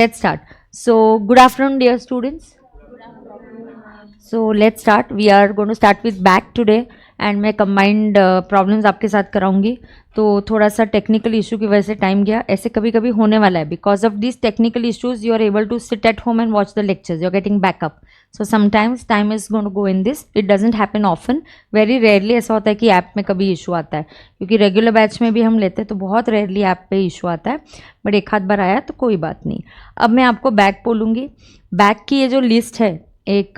Let's start. So, good afternoon, dear students. So, let's start. We are going to start with back today. And मैं combined problems आपके साथ कराऊंगी. तो थोड़ा सा technical issue की वजह से टाइम गया. ऐसे कभी कभी होने वाला है. Because of this technical issues you are able to sit at home and watch the lectures. You are getting backup. So sometimes time is going to go in this. It doesn't happen often. Very rarely ऐसा होता है कि app में कभी issue आता है, क्योंकि regular batch में भी हम लेते हैं तो बहुत रेयरली ऐप पे इशू आता है. बट एक आध बार आया तो कोई बात नहीं. अब मैं आपको बैक बोलूँगी. बैक की ये जो लिस्ट है, एक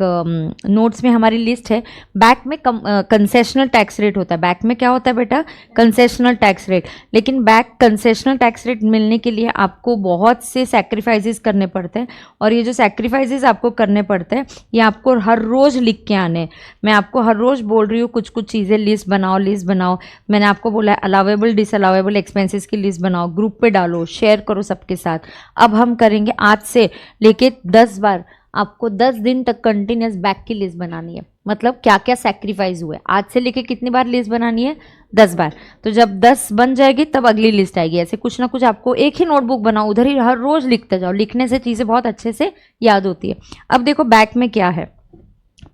नोट्स में हमारी लिस्ट है. बैक में कंसेशनल टैक्स रेट होता है. बैक में क्या होता है बेटा? Concessional tax rate. लेकिन बैक कंसेशनल टैक्स रेट मिलने के लिए आपको बहुत से सैक्रिफाइसेस करने पड़ते हैं. और ये जो सैक्रिफाइसेस आपको करने पड़ते हैं ये आपको हर रोज़ लिख के आने. मैं आपको हर रोज़ बोल रही हूँ कुछ कुछ चीज़ें. लिस्ट बनाओ, लिस्ट बनाओ. मैंने आपको बोला है अलावेबल डिसअलावेबल एक्सपेंसेस की लिस्ट बनाओ, ग्रुप पे डालो, शेयर करो सबके साथ. अब हम करेंगे आज से लेके 10 बार. आपको 10 दिन तक कंटिन्यूस बैक की लिस्ट बनानी है. मतलब क्या क्या सैक्रिफाइस हुए. आज से लेके कितनी बार लिस्ट बनानी है? 10 बार. तो जब 10 बन जाएगी तब अगली लिस्ट आएगी. ऐसे कुछ ना कुछ आपको एक ही नोटबुक बनाओ, उधर ही हर रोज लिखते जाओ. लिखने से चीज़ें बहुत अच्छे से याद होती है. अब देखो बैक में क्या है.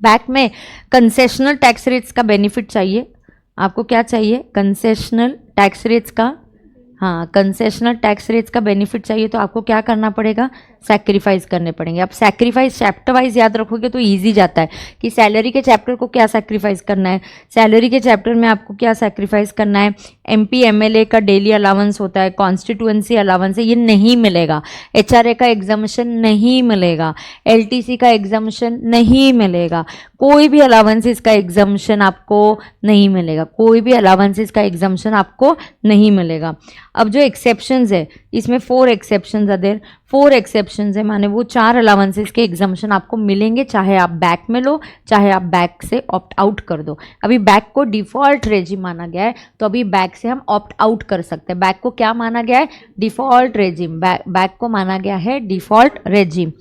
बैक में कंसेशनल टैक्स रेट्स का बेनिफिट चाहिए. आपको क्या चाहिए? कंसेशनल टैक्स रेट्स का, हाँ, कंसेशनल टैक्स रेट्स का बेनिफिट चाहिए. तो आपको क्या करना पड़ेगा? सैक्रिफाइस करने पड़ेंगे. अब सैक्रिफाइस चैप्टर वाइज याद रखोगे तो इजी जाता है कि सैलरी के चैप्टर को क्या सैक्रिफाइस करना है. सैलरी के चैप्टर में आपको क्या सैक्रिफाइस करना है? एमपी एमएलए का डेली अलाउंस होता है, कॉन्स्टिट्यूएंसी अलाउंस है, ये नहीं मिलेगा. एचआरए का एग्जामिशन नहीं मिलेगा, एलटीसी का एग्जामिशन नहीं मिलेगा. कोई भी अलाउंसेस का एग्जामिशन आपको नहीं मिलेगा. कोई भी अलाउंसेस का एग्जामिशन आपको नहीं मिलेगा. अब जो एक्सेप्शंस है इसमें 4 एक्सेप्शंस अदर. 4 एक्सेप्शंस है माने वो 4 अलाउंसेस के एग्जामिशन आपको मिलेंगे, चाहे आप बैक में लो, चाहे आप बैक से ऑप्ट आउट कर दो. अभी बैक को डिफॉल्ट रेजिम माना गया है तो अभी बैक से हम ऑप्ट आउट कर सकते हैं. बैक को क्या माना गया है? Default regime. बैक को माना गया है डिफॉल्ट रेजिम.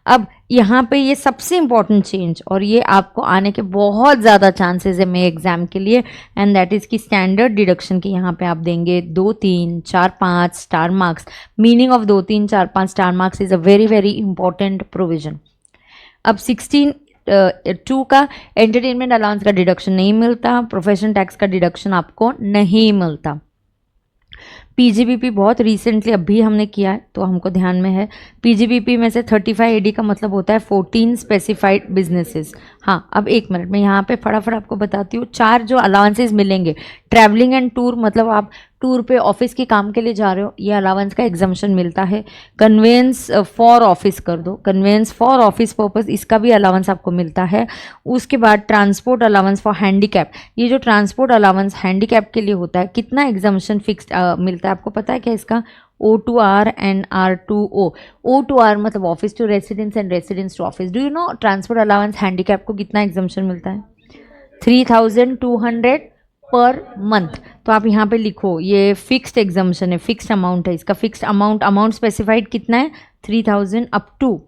अब यहाँ पे ये सबसे इम्पॉर्टेंट चेंज, और ये आपको आने के बहुत ज़्यादा चांसेस है मेरे एग्जाम के लिए, एंड दैट इज़ की स्टैंडर्ड डिडक्शन की यहाँ पे आप देंगे 2, 3, 4, 5 star marks. Meaning of 2, 3, 4, 5 star marks is a very very important provision. अब 16(2) का एंटरटेनमेंट अलाउंस का डिडक्शन नहीं मिलता. प्रोफेशन टैक्स का डिडक्शन आपको नहीं मिलता. पीजीबीपी बहुत रिसेंटली अभी हमने किया है तो हमको ध्यान में है. पीजीबीपी में से 35 एडी का मतलब होता है 14 स्पेसिफाइड बिजनेसेस. हाँ, अब एक मिनट में यहाँ पे फटाफट आपको बताती हूँ. 4 जो अलाउंसेस मिलेंगे. ट्रैवलिंग एंड टूर, मतलब आप टूर पे ऑफिस के काम के लिए जा रहे हो, ये अलाउंस का एग्जाम्पशन मिलता है. कन्वेंस फॉर ऑफिस कर दो, कन्वेंस फॉर ऑफिस पर्पस, इसका भी अलाउंस आपको मिलता है. उसके बाद ट्रांसपोर्ट अलाउंस फॉर हैंडीकैप. ये जो ट्रांसपोर्ट अलाउंस हैंडीकैप के लिए होता है, कितना एग्जाम्पशन फिक्स्ड मिलता है आपको पता है क्या इसका? O2R and R2O. O2R मतलब office to residence and residence to office. Do you know transport allowance handicap को कितना एग्जाम्पशन मिलता है? 3200 पर मंथ. तो आप यहाँ पे लिखो ये फिक्स्ड एग्जाम्पशन है, फिक्स्ड अमाउंट है. इसका फिक्स्ड अमाउंट स्पेसिफाइड कितना है? 3000 अप टू.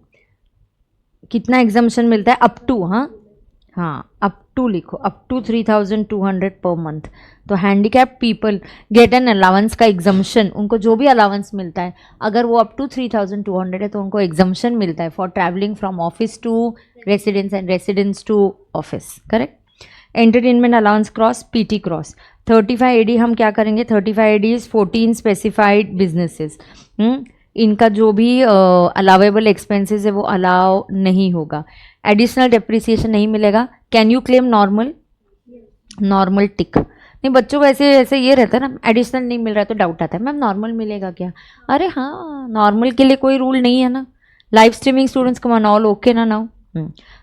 कितना एग्जाम्पशन मिलता है? Up to. हाँ, अप टू लिखो, अप टू 3200 पर मंथ. तो handicap people get an allowance का एग्जाम्पशन. उनको जो भी अलाउंस मिलता है अगर वो अप टू 3200 है तो उनको एग्जाम्पशन मिलता है for travelling from office to residence and residence to office. Correct. Entertainment allowance cross, PT cross. 35 AD हम क्या करेंगे? 35 एडी इज 14 स्पेसिफाइड बिजनेसेस. इनका जो भी अलावेबल एक्सपेंसेस है वो अलाउ नहीं होगा. एडिशनल डेप्रिसिएशन नहीं मिलेगा. Can you claim normal? Normal tick. नहीं, बच्चों को ऐसे ऐसे ये रहता है ना, एडिशनल नहीं मिल रहा है तो डाउट आता है मैम नॉर्मल मिलेगा क्या. अरे हाँ, नॉर्मल के लिए कोई रूल नहीं है ना. लाइव स्ट्रीमिंग स्टूडेंट्स कमान ऑल ओके ना नाउ.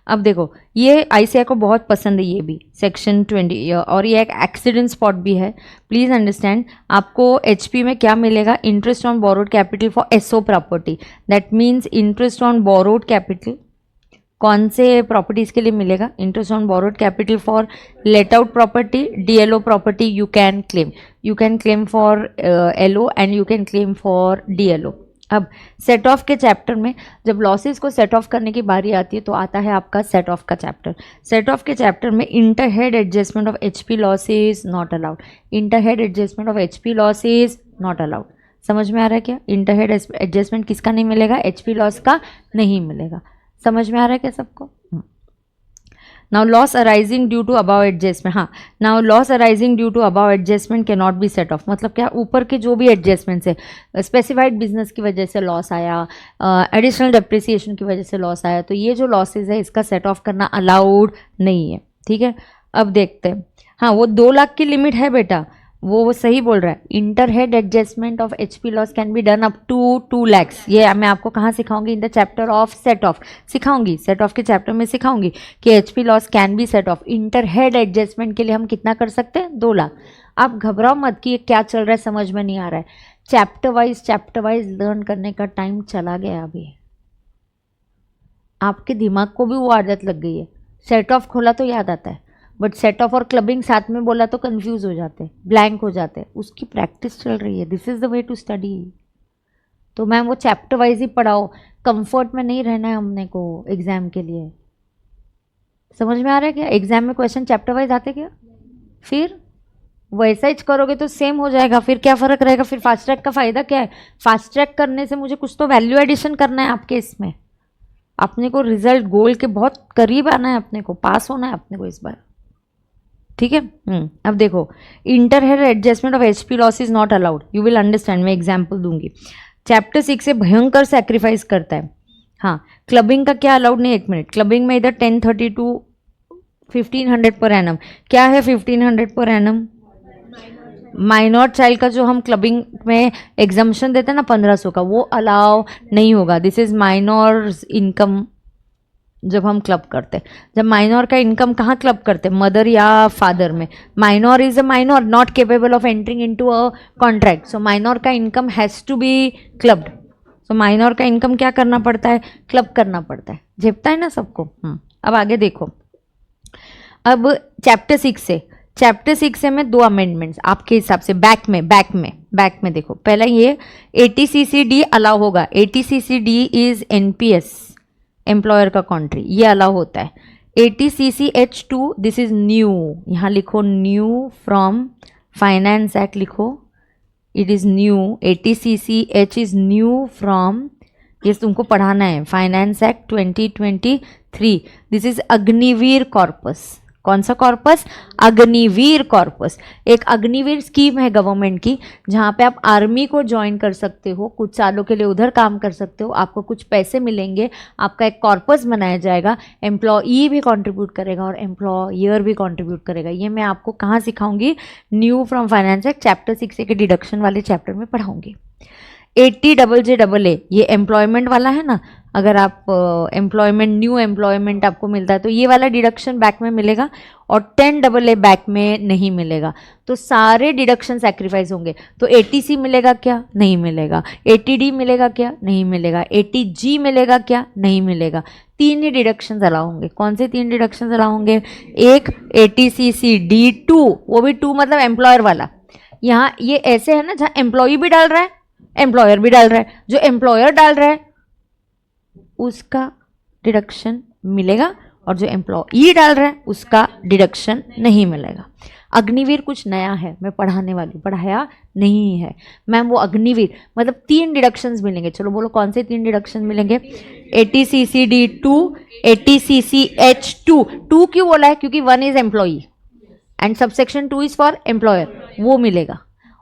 अब देखो ये आईसीआई को बहुत पसंद है, ये भी सेक्शन 20, और ये एक एक्सीडेंट स्पॉट भी है. Please understand. आपको एचपी में क्या मिलेगा? Interest on borrowed capital for SO property. That means interest on borrowed capital कौन से प्रॉपर्टीज़ के लिए मिलेगा? Interest on borrowed capital for let out property, DLO property you can claim. You can claim for LO and you can claim for DLO. अब set off के chapter में जब losses को सेट ऑफ करने की बारी आती है तो आता है आपका सेट ऑफ का चैप्टर. सेट ऑफ के चैप्टर में interhead adjustment of HP losses not allowed. Interhead adjustment of HP losses not allowed. समझ में आ रहा है क्या? इंटरहेड एडजस्टमेंट किसका नहीं मिलेगा? एचपी लॉस का नहीं मिलेगा। समझ में आ रहा है क्या सबको? Now loss arising due to above adjustment, हाँ, now loss arising due to above adjustment can not be set off, मतलब क्या, ऊपर के जो भी एडजस्टमेंट्स है, स्पेसिफाइड बिजनेस की वजह से लॉस आया, एडिशनल डेप्रिसिएशन की वजह से लॉस आया, तो ये जो लॉसेज है इसका सेट ऑफ करना अलाउड नहीं है। ठीक है, अब देखते हैं। हाँ, वो 2 लाख की लिमिट है बेटा, वो सही बोल रहा है। Interhead adjustment of HP loss can be done up to 2 lakhs। ये मैं आपको कहाँ सिखाऊंगी? In the chapter of set off सिखाऊंगी, सेट ऑफ के चैप्टर में सिखाऊंगी कि HP loss can be set off. Interhead adjustment के लिए हम कितना कर सकते हैं? 2 लाख। आप घबराओ मत कि ये क्या चल रहा है, समझ में नहीं आ रहा है। चैप्टर वाइज लर्न करने का टाइम चला गया अभी। आपके दिमाग को भी वो आदत लग गई है, सेट ऑफ खोला तो याद आता है, बट सेट ऑफ और क्लबिंग साथ में बोला तो कंफ्यूज हो जाते हैं, ब्लैंक हो जाते हैं। उसकी प्रैक्टिस चल रही है। This is the way to study. तो मैम वो चैप्टर वाइज ही पढ़ाओ, कंफर्ट में नहीं रहना है हमने को एग्जाम के लिए। समझ में आ रहा है क्या? एग्जाम में क्वेश्चन चैप्टर वाइज आते क्या? फिर वैसा ही करोगे तो सेम हो जाएगा, फिर क्या फ़र्क रहेगा? फिर फास्ट ट्रैक का फ़ायदा क्या है? फास्ट ट्रैक करने से मुझे कुछ तो वैल्यू एडिशन करना है आपके इसमें। अपने को रिजल्ट गोल के बहुत करीब आना है, अपने को पास होना है अपने को इस बार। ठीक है। अब देखो, interhead adjustment of HP loss is not allowed, you will understand. मैं एग्जाम्पल दूंगी। चैप्टर 6 से भयंकर सेक्रीफाइस करता है। हाँ, क्लबिंग का क्या अलाउड नहीं? 1 मिनट, क्लबिंग में इधर 1030 टू 1500 पर एनम। क्या है 1500 पर एनम? माइनर चाइल्ड का जो हम क्लबिंग में एग्जाम्शन देते हैं ना 1500 का, वो अलाउ नहीं होगा। This is minor income. जब हम क्लब करते हैं, जब माइनर का इनकम कहाँ क्लब करते हैं? मदर या फादर में। Minor is a minor not capable of entering into a contract, so minor का income has to be clubbed. So minor का इनकम क्या करना पड़ता है? क्लब करना पड़ता है। झेपता है ना सबको? अब आगे देखो। अब चैप्टर 6 से मैं 2 अमेंडमेंट्स आपके हिसाब से बैक में देखो। पहला ये ATCCD अलाउ होगा। ATCCD इज NPS, एम्प्लॉयर का कॉन्ट्री, ये अलाउ होता है। ATCCH2 दिस इज न्यू, यहाँ लिखो न्यू फ्रॉम फाइनेंस एक्ट लिखो, it is new. ATCCH is new from, ये तुमको पढ़ाना है, finance act 2023। This is Agniveer corpus. कौन सा कॉर्पस? अग्निवीर कॉर्पस। एक अग्निवीर स्कीम है गवर्नमेंट की, जहाँ पे आप आर्मी को ज्वाइन कर सकते हो, कुछ सालों के लिए उधर काम कर सकते हो, आपको कुछ पैसे मिलेंगे, आपका एक कॉर्पस बनाया जाएगा, एम्प्लॉई भी कंट्रीब्यूट करेगा और एम्प्लॉयर भी कंट्रीब्यूट करेगा। ये मैं आपको कहाँ सिखाऊंगी? New from finance act chapter 6 के डिडक्शन वाले चैप्टर में पढ़ाऊंगी। 80JJAA ये एम्प्लॉयमेंट वाला है ना, अगर आप एम्प्लॉयमेंट न्यू एम्प्लॉयमेंट आपको मिलता है तो ये वाला डिडक्शन बैक में मिलेगा, और 10AA बैक में नहीं मिलेगा। तो सारे डिडक्शन सैक्रिफाइस होंगे। तो 80C मिलेगा क्या? नहीं मिलेगा। 80D मिलेगा क्या? नहीं मिलेगा। 80G मिलेगा क्या? नहीं मिलेगा। 3 ही डिडक्शन अलाउ होंगे। कौन से 3 डिडक्शन अलाउ होंगे? एक 80CCD2, वो भी 2 मतलब एम्प्लॉयर वाला। यहाँ ये ऐसे है ना, जहाँ एम्प्लॉय भी डाल रहा है, एम्प्लॉयर भी डाल रहा है, जो एम्प्लॉयर डाल रहा है उसका डिडक्शन मिलेगा, और जो एम्प्लॉई डाल रहा है उसका डिडक्शन नहीं मिलेगा। अग्निवीर कुछ नया है, मैं पढ़ाने वाली, पढ़ाया नहीं है मैम। वो अग्निवीर मतलब 3 डिडक्शंस मिलेंगे। चलो बोलो कौन से 3 डिडक्शन मिलेंगे? ATCCD2, ATCCH2। 2 क्यों बोला है? क्योंकि 1 is employee and subsection 2 is for employer, वो मिलेगा।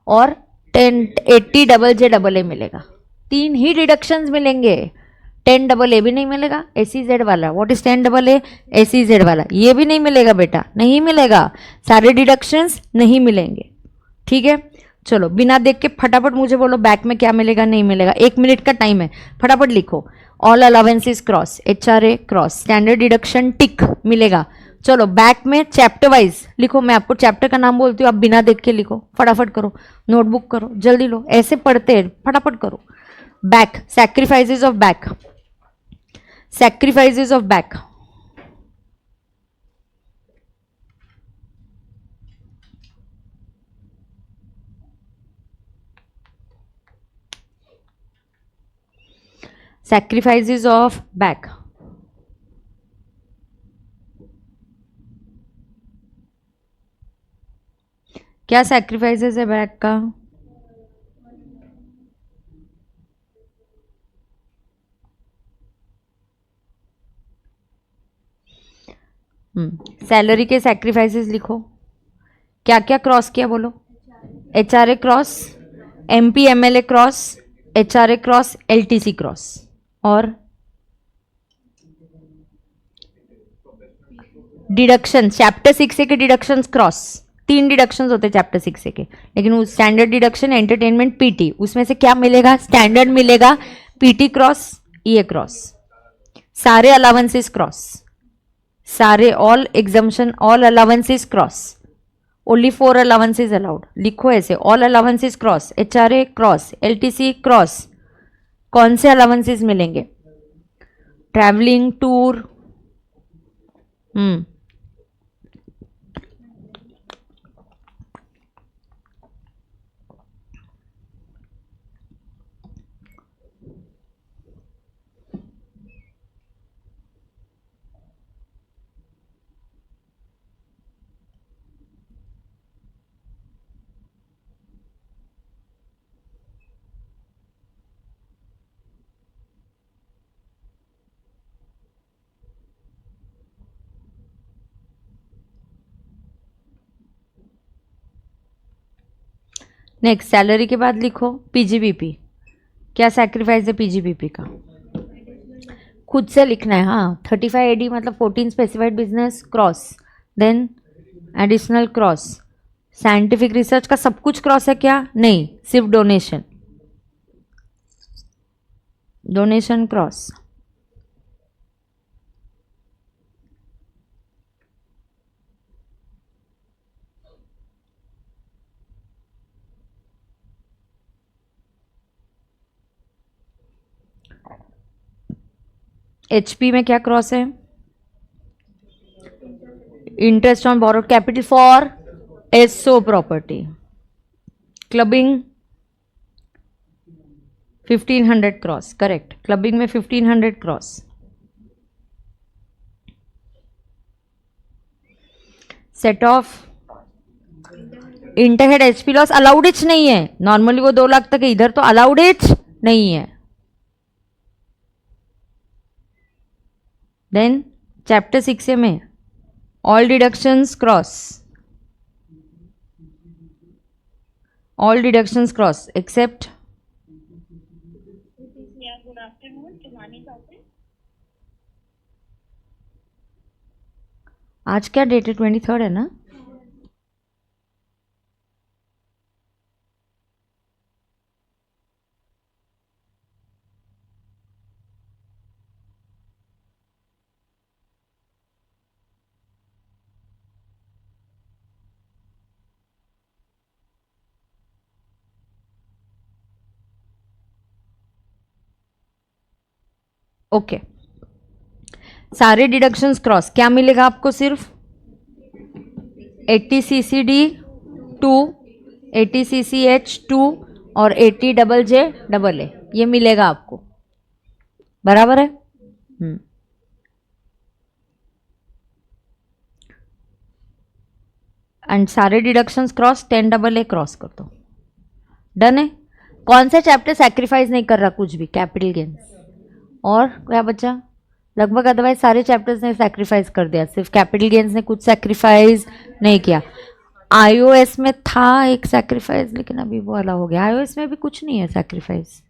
और 80JJAA मिलेगा। 3 ही डिडक्शंस मिलेंगे। 10AA भी नहीं मिलेगा, SEZ वाला। What is 10AA? SEZ वाला, ये भी नहीं मिलेगा बेटा, नहीं मिलेगा। सारे डिडक्शंस नहीं मिलेंगे। ठीक है, चलो बिना देख के फटाफट मुझे बोलो बैक में क्या मिलेगा नहीं मिलेगा। 1 मिनट का टाइम है, फटाफट लिखो। All allowances cross, HRA cross, standard deduction tick मिलेगा। चलो बैक में चैप्टर वाइज लिखो। मैं आपको चैप्टर का नाम बोलती हूँ, आप बिना देख के लिखो, फटाफट करो, नोटबुक करो, जल्दी लो, ऐसे पढ़ते हैं, फटाफट करो। Back, sacrifices of back, sacrifices of back। sacrifices of back। क्या सैक्रिफाइसेस है बैक का? सैलरी के सैक्रिफाइसेस लिखो। क्या क्या क्रॉस किया बोलो? HRA cross, MP MLA cross, HRA cross, LTC cross, और डिडक्शन चैप्टर 6A के डिडक्शंस क्रॉस। 3 डिडक्शंस होते हैं चैप्टर 6A के, लेकिन वो स्टैंडर्ड डिडक्शन, एंटरटेनमेंट, पीटी, उसमें से क्या मिलेगा? स्टैंडर्ड मिलेगा, पीटी क्रॉस, ये क्रॉस, सारे अलाउंसेस क्रॉस, सारे all exemption, all allowances cross, only 4 allowances allowed. लिखो ऐसे, all allowances cross, HRA cross, LTC cross. कौन से अलाउंसेस मिलेंगे? ट्रैवलिंग, टूर, नेक्स्ट सैलरी के बाद लिखो PGBP। क्या सैक्रिफाइस है PGBP का? खुद से लिखना है। हाँ, 35 AD मतलब 14 specified business cross, then additional cross. Scientific research का सब कुछ क्रॉस है क्या? नहीं, सिर्फ डोनेशन, डोनेशन क्रॉस। HP में क्या क्रॉस है? Interest on borrowed capital for SO property. Clubbing 1500 cross, correct, clubbing में 1500 cross. Set off interhead HP loss allowed इच नहीं है, नॉर्मली वो 2 लाख तक है, इधर तो अलाउड इच नहीं है। देन चैप्टर 6A में all deductions cross, all deductions cross except. आज क्या डेट है? 23 है ना? ओके, सारे डिडक्शंस क्रॉस। क्या मिलेगा आपको? सिर्फ 80CCD 2, 80CCH 2 और 80JJA, ये मिलेगा आपको, बराबर है? एंड सारे डिडक्शंस क्रॉस, 10AA क्रॉस कर दो। डन है। कौन सा चैप्टर सैक्रिफाइस नहीं कर रहा कुछ भी? Capital gains. और क्या बचा? लगभग अदरवाइज सारे चैप्टर्स ने सैक्रिफाइस कर दिया, सिर्फ कैपिटल गेन्स ने कुछ सैक्रिफाइस नहीं किया। iOS में था एक सैक्रिफाइस, लेकिन अभी वो वाला हो गया। iOS में भी कुछ नहीं है सैक्रिफाइस।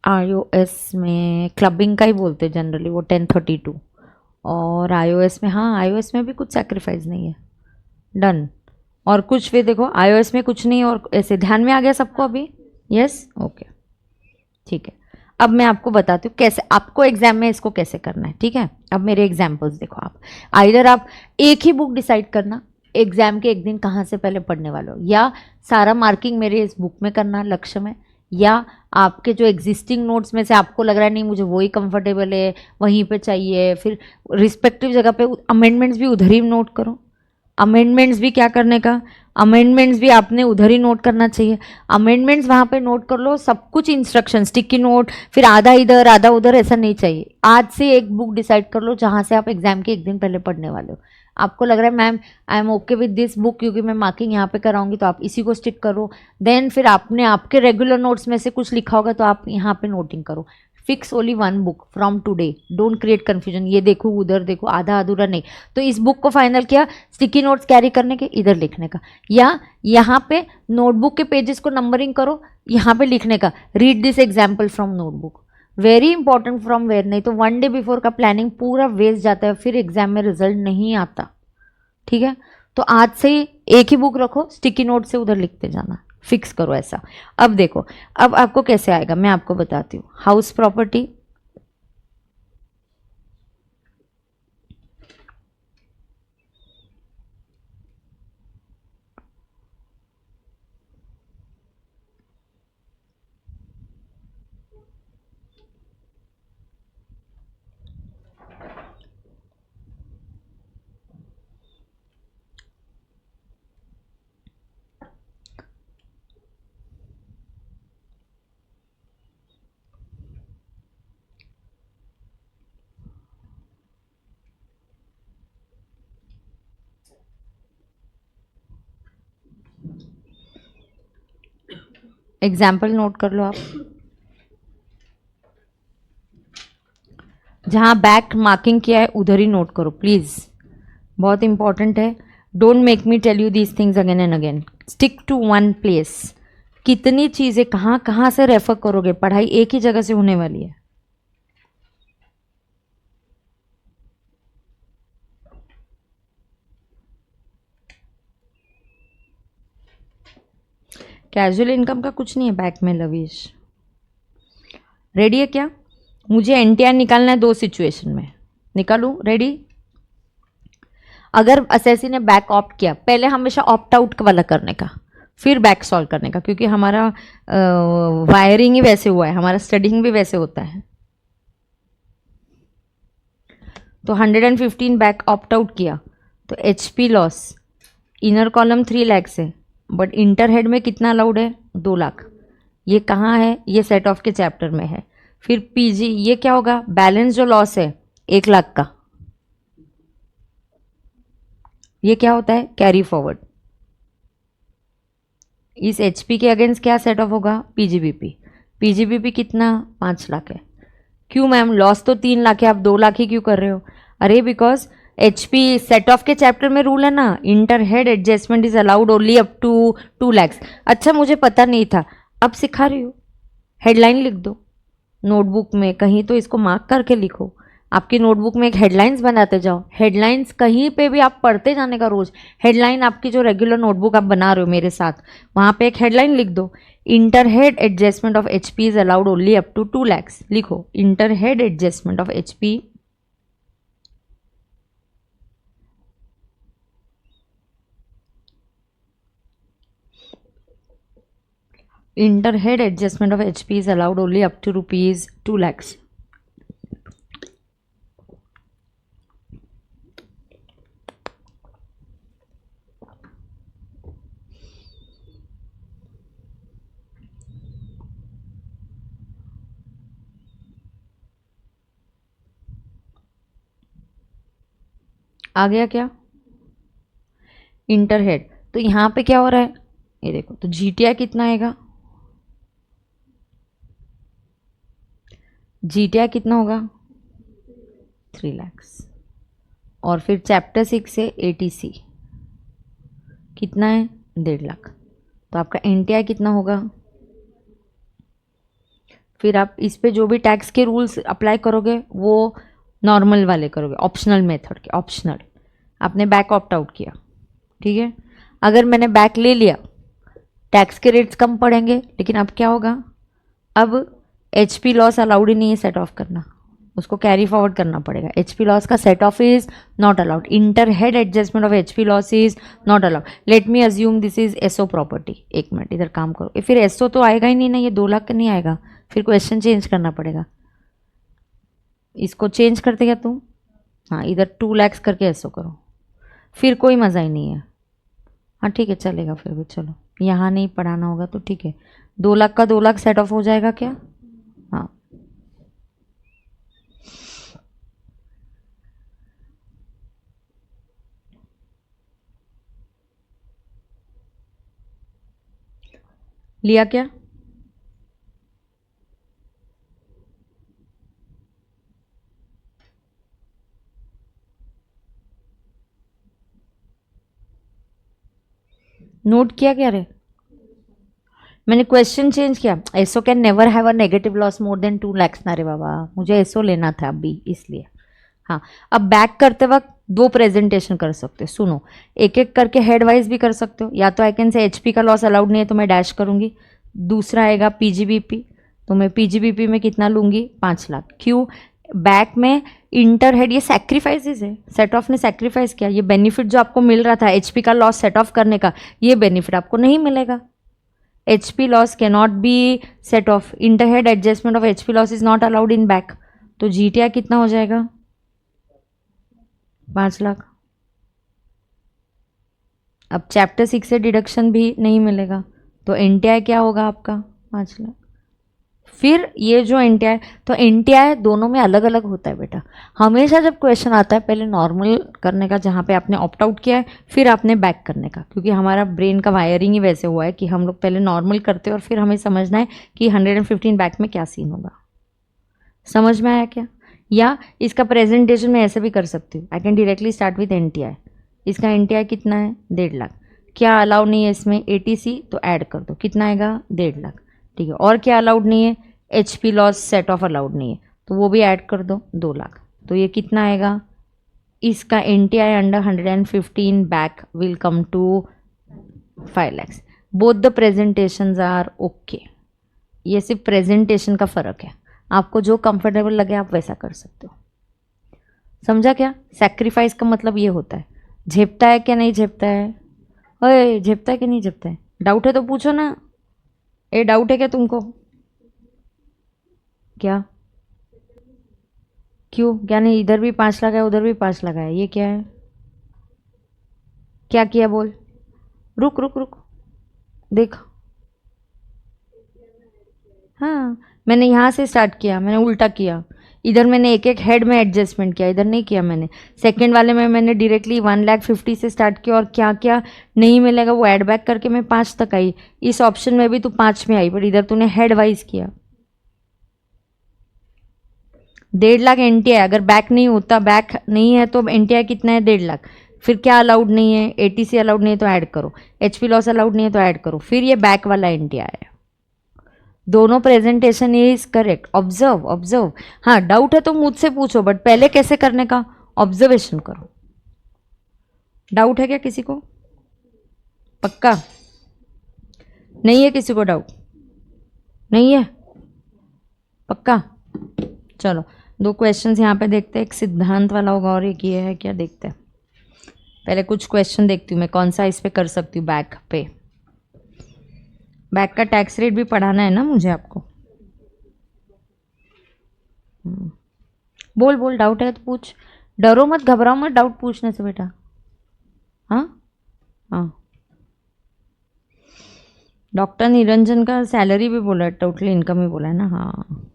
iOS में क्लबिंग का ही बोलते जनरली, वो 1032। और iOS में, हाँ iOS में भी कुछ सैक्रिफाइस नहीं है। डन। और कुछ भी देखो iOS में कुछ नहीं, और ऐसे ध्यान में आ गया सबको अभी? यस, ओके, ठीक है। अब मैं आपको बताती हूँ कैसे आपको एग्जाम में इसको कैसे करना है, ठीक है? अब मेरे एग्जाम्पल्स देखो। आप आइदर आप एक ही बुक डिसाइड करना एग्जाम के एक दिन कहाँ से पहले पढ़ने वाले हो, या सारा मार्किंग मेरे इस बुक में करना लक्ष्य में, या आपके जो एग्जिस्टिंग नोट्स में से आपको लग रहा है नहीं मुझे वही कंफर्टेबल है वहीं पे चाहिए, फिर रिस्पेक्टिव जगह पे अमेंडमेंट्स भी उधर ही नोट करो। अमेंडमेंट्स भी क्या करने का? अमेंडमेंट्स भी आपने उधर ही नोट करना चाहिए। अमेंडमेंट्स वहाँ पे नोट कर लो, सब कुछ इंस्ट्रक्शन स्टिकी नोट, फिर आधा इधर आधा उधर, ऐसा नहीं चाहिए। आज से एक बुक डिसाइड कर लो जहाँ से आप एग्जाम के एक दिन पहले पढ़ने वाले हो। आपको लग रहा है ma'am I am okay with this book क्योंकि मैं मार्किंग यहाँ पे कराऊंगी, तो आप इसी को स्टिक करो। देन फिर आपने आपके रेगुलर नोट्स में से कुछ लिखा होगा तो आप यहाँ पे नोटिंग करो। Fix only one book from today, don't create confusion, ये देखो उधर देखो, आधा अधूरा नहीं। तो इस बुक को फाइनल किया, स्टिकी नोट्स कैरी करने के, इधर लिखने का, या यहाँ पे नोटबुक के पेजेस को नंबरिंग करो, यहाँ पे लिखने का, read this example from notebook. Very important from where, नहीं तो वन डे बिफोर का प्लानिंग पूरा वेस्ट जाता है, फिर एग्जाम में रिजल्ट नहीं आता। ठीक है, तो आज से ही एक ही बुक रखो, स्टिकी नोट से उधर लिखते जाना, फिक्स करो ऐसा। अब देखो, अब आपको कैसे आएगा मैं आपको बताती हूँ। हाउस प्रॉपर्टी, एग्जाम्पल नोट कर लो आप, जहां बैक मार्किंग किया है उधर ही नोट करो प्लीज, बहुत इंपॉर्टेंट है। Don't make me tell you these things again and again, stick to one place. कितनी चीजें कहाँ कहाँ से रेफर करोगे, पढ़ाई एक ही जगह से होने वाली है। कैजुअल इनकम का कुछ नहीं है बैक में लवीश। रेडी है क्या? मुझे एनटीआर निकालना है दो सिचुएशन में, निकालूं? रेडी? अगर असेसी ने बैक ऑप्ट किया, पहले हमेशा ऑप्ट आउट वाला करने का, फिर बैक सॉल्व करने का, क्योंकि हमारा वायरिंग ही वैसे हुआ है, हमारा स्टडिंग भी वैसे होता है। तो 115 बैक ऑप्ट आउट किया तो HP loss, inner column 3 lakh से, बट इंटर हेड में कितना अलाउड है? 2 लाख। ये कहाँ है? ये सेट ऑफ के चैप्टर में है। फिर पीजी, ये क्या होगा? बैलेंस जो लॉस है 1 लाख का, ये क्या होता है? Carry forward. इस एचपी के अगेंस्ट क्या सेट ऑफ होगा? पीजीबीपी। पीजीबीपी कितना? 5 लाख है। क्यों मैम, लॉस तो 3 लाख है, आप 2 लाख ही क्यों कर रहे हो? अरे बिकॉज एचपी सेट ऑफ के चैप्टर में रूल है ना, inter head adjustment is allowed only up to 2 lakhs. अच्छा, मुझे पता नहीं था, अब सिखा रही हूँ। हेडलाइन लिख दो नोटबुक में कहीं, तो इसको मार्क करके लिखो। आपकी नोटबुक में एक हेडलाइंस बनाते जाओ, हेडलाइंस कहीं पे भी आप पढ़ते जाने का रोज। हेडलाइन आपकी जो रेगुलर नोटबुक आप बना रहे हो मेरे साथ, वहाँ पे एक हेडलाइन लिख दो, inter head adjustment of HP is allowed only up to 2 lakhs. लिखो inter head adjustment of HP inter head adjustment of HP is allowed only up to rupees 2 lakhs. आ गया क्या? इंटर हेड, तो यहाँ पे क्या हो रहा है ये देखो, तो जीटीआई कितना आएगा? जीटीआई कितना होगा? 3 लैक्स। और फिर चैप्टर 6 से एटीसी कितना है? 1.5 लाख। तो आपका एनटीआई कितना होगा? फिर आप इस पे जो भी टैक्स के रूल्स अप्लाई करोगे वो नॉर्मल वाले करोगे, ऑप्शनल मेथड के, ऑप्शनल। आपने बैक ऑप्ट आउट किया, ठीक है। अगर मैंने बैक ले लिया, टैक्स के रेट्स कम पड़ेंगे, लेकिन अब क्या होगा? अब एचपी लॉस अलाउड ही नहीं है सेट ऑफ करना, उसको कैरी फॉरवर्ड करना पड़ेगा। एचपी लॉस का set off is not allowed, inter head adjustment of HP loss is not allowed. Let me assume this is SO property. एक मिनट इधर काम करो, फिर एसओ तो आएगा ही नहीं ना, ये 2 लाख का नहीं आएगा, फिर क्वेश्चन चेंज करना पड़ेगा। इसको चेंज कर देगा तुम, हाँ इधर 2 लैक्स करके एसओ करो, फिर कोई मज़ा ही नहीं है। हाँ ठीक है चलेगा, फिर भी चलो, यहाँ नहीं पढ़ाना होगा तो ठीक है। 2 लाख का 2 लाख सेट ऑफ हो जाएगा क्या? हाँ। लिया क्या? नोट किया क्या रे? मैंने क्वेश्चन चेंज किया. SO can never have a negative loss more than 2 lakhs ना रे बाबा, मुझे एसओ लेना था अभी इसलिए. हाँ, अब बैक करते वक्त 2 प्रेजेंटेशन कर सकते हो. सुनो, एक एक करके हेड वाइज भी कर सकते हो. या तो आई कैन से एचपी का लॉस अलाउड नहीं है तो मैं डैश करूंगी. दूसरा आएगा पीजीबीपी, तो मैं पीजीबीपी में कितना लूंगी? 5 लाख. क्यों? बैक में इंटर हेड ये सैक्रिफाइसेस है. सेट ऑफ ने सैक्रिफाइस किया. ये बेनिफिट जो आपको मिल रहा था एचपी का लॉस सेट ऑफ करने का, ये बेनिफिट आपको नहीं मिलेगा. HP loss cannot be set off. Interhead adjustment of HP loss is not allowed in back. तो GTI कितना हो जाएगा? 5 लाख. अब चैप्टर 6 से डिडक्शन भी नहीं मिलेगा तो NTI क्या होगा आपका? 5 लाख. फिर ये जो NTI, तो NTI दोनों में अलग अलग होता है बेटा. हमेशा जब क्वेश्चन आता है पहले नॉर्मल करने का जहाँ पे आपने ऑप्ट आउट किया है, फिर आपने बैक करने का, क्योंकि हमारा ब्रेन का वायरिंग ही वैसे हुआ है कि हम लोग पहले नॉर्मल करते हैं और फिर हमें समझना है कि 115 बैक में क्या सीन होगा. समझ में आया क्या? या इसका प्रेजेंटेशन मैं ऐसे भी कर सकती हूँ. I can directly start with NTI. इसका NTI कितना है? 1.5 लाख. क्या अलाउड नहीं है इसमें? ATC, तो ऐड कर दो. कितना आएगा? 1.5 लाख. ठीक है. और क्या अलाउड नहीं है? HP loss set of allowed नहीं है तो वो भी ऐड कर दो. 2 लाख. तो ये कितना आएगा? इसका NTI under 115 BAC will come to 5 lakhs. Both the presentations are okay. ये सिर्फ प्रेजेंटेशन का फ़र्क है. आपको जो कंफर्टेबल लगे आप वैसा कर सकते हो. समझा क्या? सैक्रिफाइस का मतलब ये होता है. झेपता है क्या नहीं झेपता है? ओए, झेपता है कि नहीं झेपता है? डाउट है तो पूछो ना. ए, डाउट है क्या तुमको? क्या? क्यों? क्या नहीं? इधर भी 5 लाख है, उधर भी 5 लाख है. ये क्या है? क्या किया बोल? रुक रुक रुक, देख. हाँ, मैंने यहाँ से स्टार्ट किया, मैंने उल्टा किया. इधर मैंने एक एक हेड में एडजस्टमेंट किया, इधर नहीं किया मैंने. सेकंड वाले में मैंने डायरेक्टली 1,50,000 से स्टार्ट किया और क्या क्या नहीं मिलेगा वो ऐड बैक करके मैं 5 तक आई. इस ऑप्शन में भी तू 5 में आई, पर इधर तूने हेड वाइज किया. 1.5 लाख NTI. अगर बैक नहीं होता, बैक नहीं है तो NTI कितना है? 1.5 लाख. फिर क्या अलाउड नहीं है? ATC अलाउड नहीं है तो ऐड करो. HP लॉस अलाउड नहीं है तो ऐड करो. फिर ये बैक वाला NTI है. दोनों presentation is correct. Observe observe. हाँ, डाउट है तो मुझसे पूछो, बट पहले कैसे करने का? ऑब्जर्वेशन करो. डाउट है क्या किसी को? पक्का नहीं है? किसी को डाउट नहीं है? पक्का? चलो, 2 क्वेश्चंस यहाँ पे देखते हैं. एक सिद्धांत वाला होगा और एक ये है क्या, देखते हैं. पहले कुछ क्वेश्चन देखती हूँ मैं कौन सा इस पे कर सकती हूँ. बैक पे, बैक का टैक्स रेट भी पढ़ाना है ना मुझे आपको. बोल बोल, डाउट है तो पूछ. डरो मत, घबराओ मत डाउट पूछने से बेटा. हाँ हाँ. डॉक्टर निरंजन का सैलरी भी बोला है, टोटल इनकम ही बोला है ना. हाँ,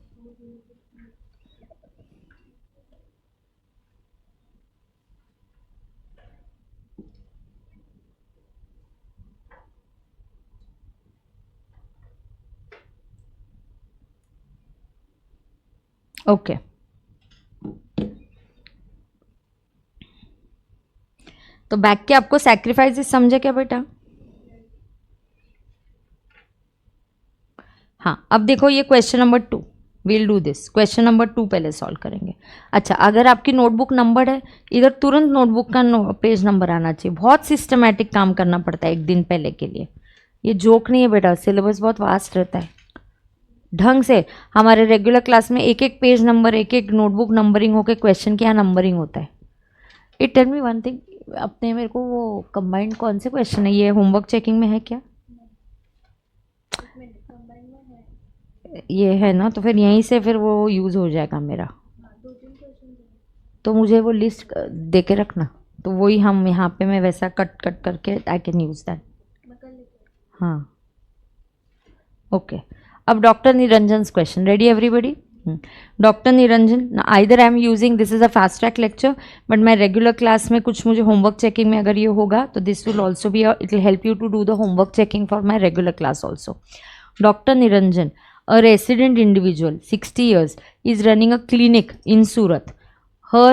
ओके. तो बैक के आपको सैक्रिफाइसेस समझे क्या बेटा? हाँ, अब देखो ये question number 2. Will do this. Question number 2 पहले सॉल्व करेंगे. अच्छा, अगर आपकी नोटबुक नंबर है, इधर तुरंत नोटबुक का पेज नंबर आना चाहिए. बहुत सिस्टमैटिक काम करना पड़ता है एक दिन पहले के लिए. ये जोक नहीं है बेटा, सिलेबस बहुत वास्ट रहता है. ढंग से हमारे रेगुलर क्लास में एक एक पेज नंबर, एक एक नोटबुक नंबरिंग होकर क्वेश्चन की यहाँ नंबरिंग होता है. It tell me one thing, अपने मेरे को वो कंबाइंड कौन से क्वेश्चन है, ये होमवर्क चेकिंग में है क्या? ये है ना, तो फिर यहीं से फिर वो यूज़ हो जाएगा मेरा. तो मुझे वो लिस्ट दे के रखना, तो वही हम यहाँ पे मैं वैसा कट कट करके आई कैन यूज़ दैट. हाँ, ओके. अब doctor Niranjan question. Ready everybody? Doctor Niranjan, either I am using, this is a fast track lecture, but मैं रेगुलर क्लास में कुछ मुझे होमवर्क चेकिंग में अगर ये होगा तो this will also be, it will help you to do the homework checking for my regular class also. Doctor Niranjan, a resident individual 60 years is running a clinic in Surat. Her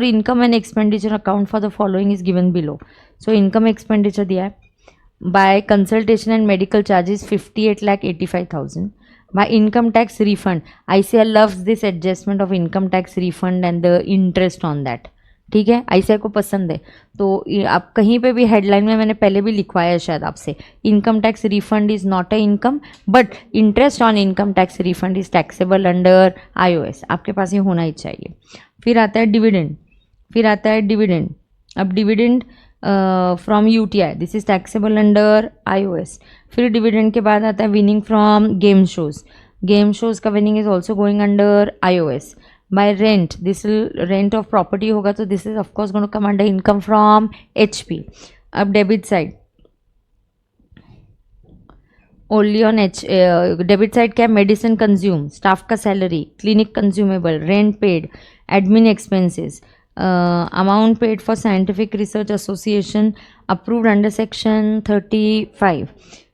income and expenditure account for the following is given below. So income expenditure दिया है. by consultation and medical charges 58,85,000, by income tax refund. ICAI loves this adjustment of income tax refund and the interest on that. ठीक है, ICAI को पसंद है. तो आप कहीं पे भी हेडलाइन में मैंने पहले भी लिखवाया है शायद आपसे, income tax refund is not a income but interest on income tax refund is taxable under IOS. आपके पास ये होना ही चाहिए. फिर आता है डिविडेंड. अब dividend from UTI, this is taxable under IOS. फिर डिविडेंड के बाद आता है विनिंग फ्रॉम गेम शोज का winning is also going under IOS. By rent, this rent of property होगा तो this is of course going to come under income from HP. अब debit side, only on debit side क्या, medicine consume, staff का salary, clinic consumable, rent paid, admin expenses, amount paid for scientific research association approved under section 35,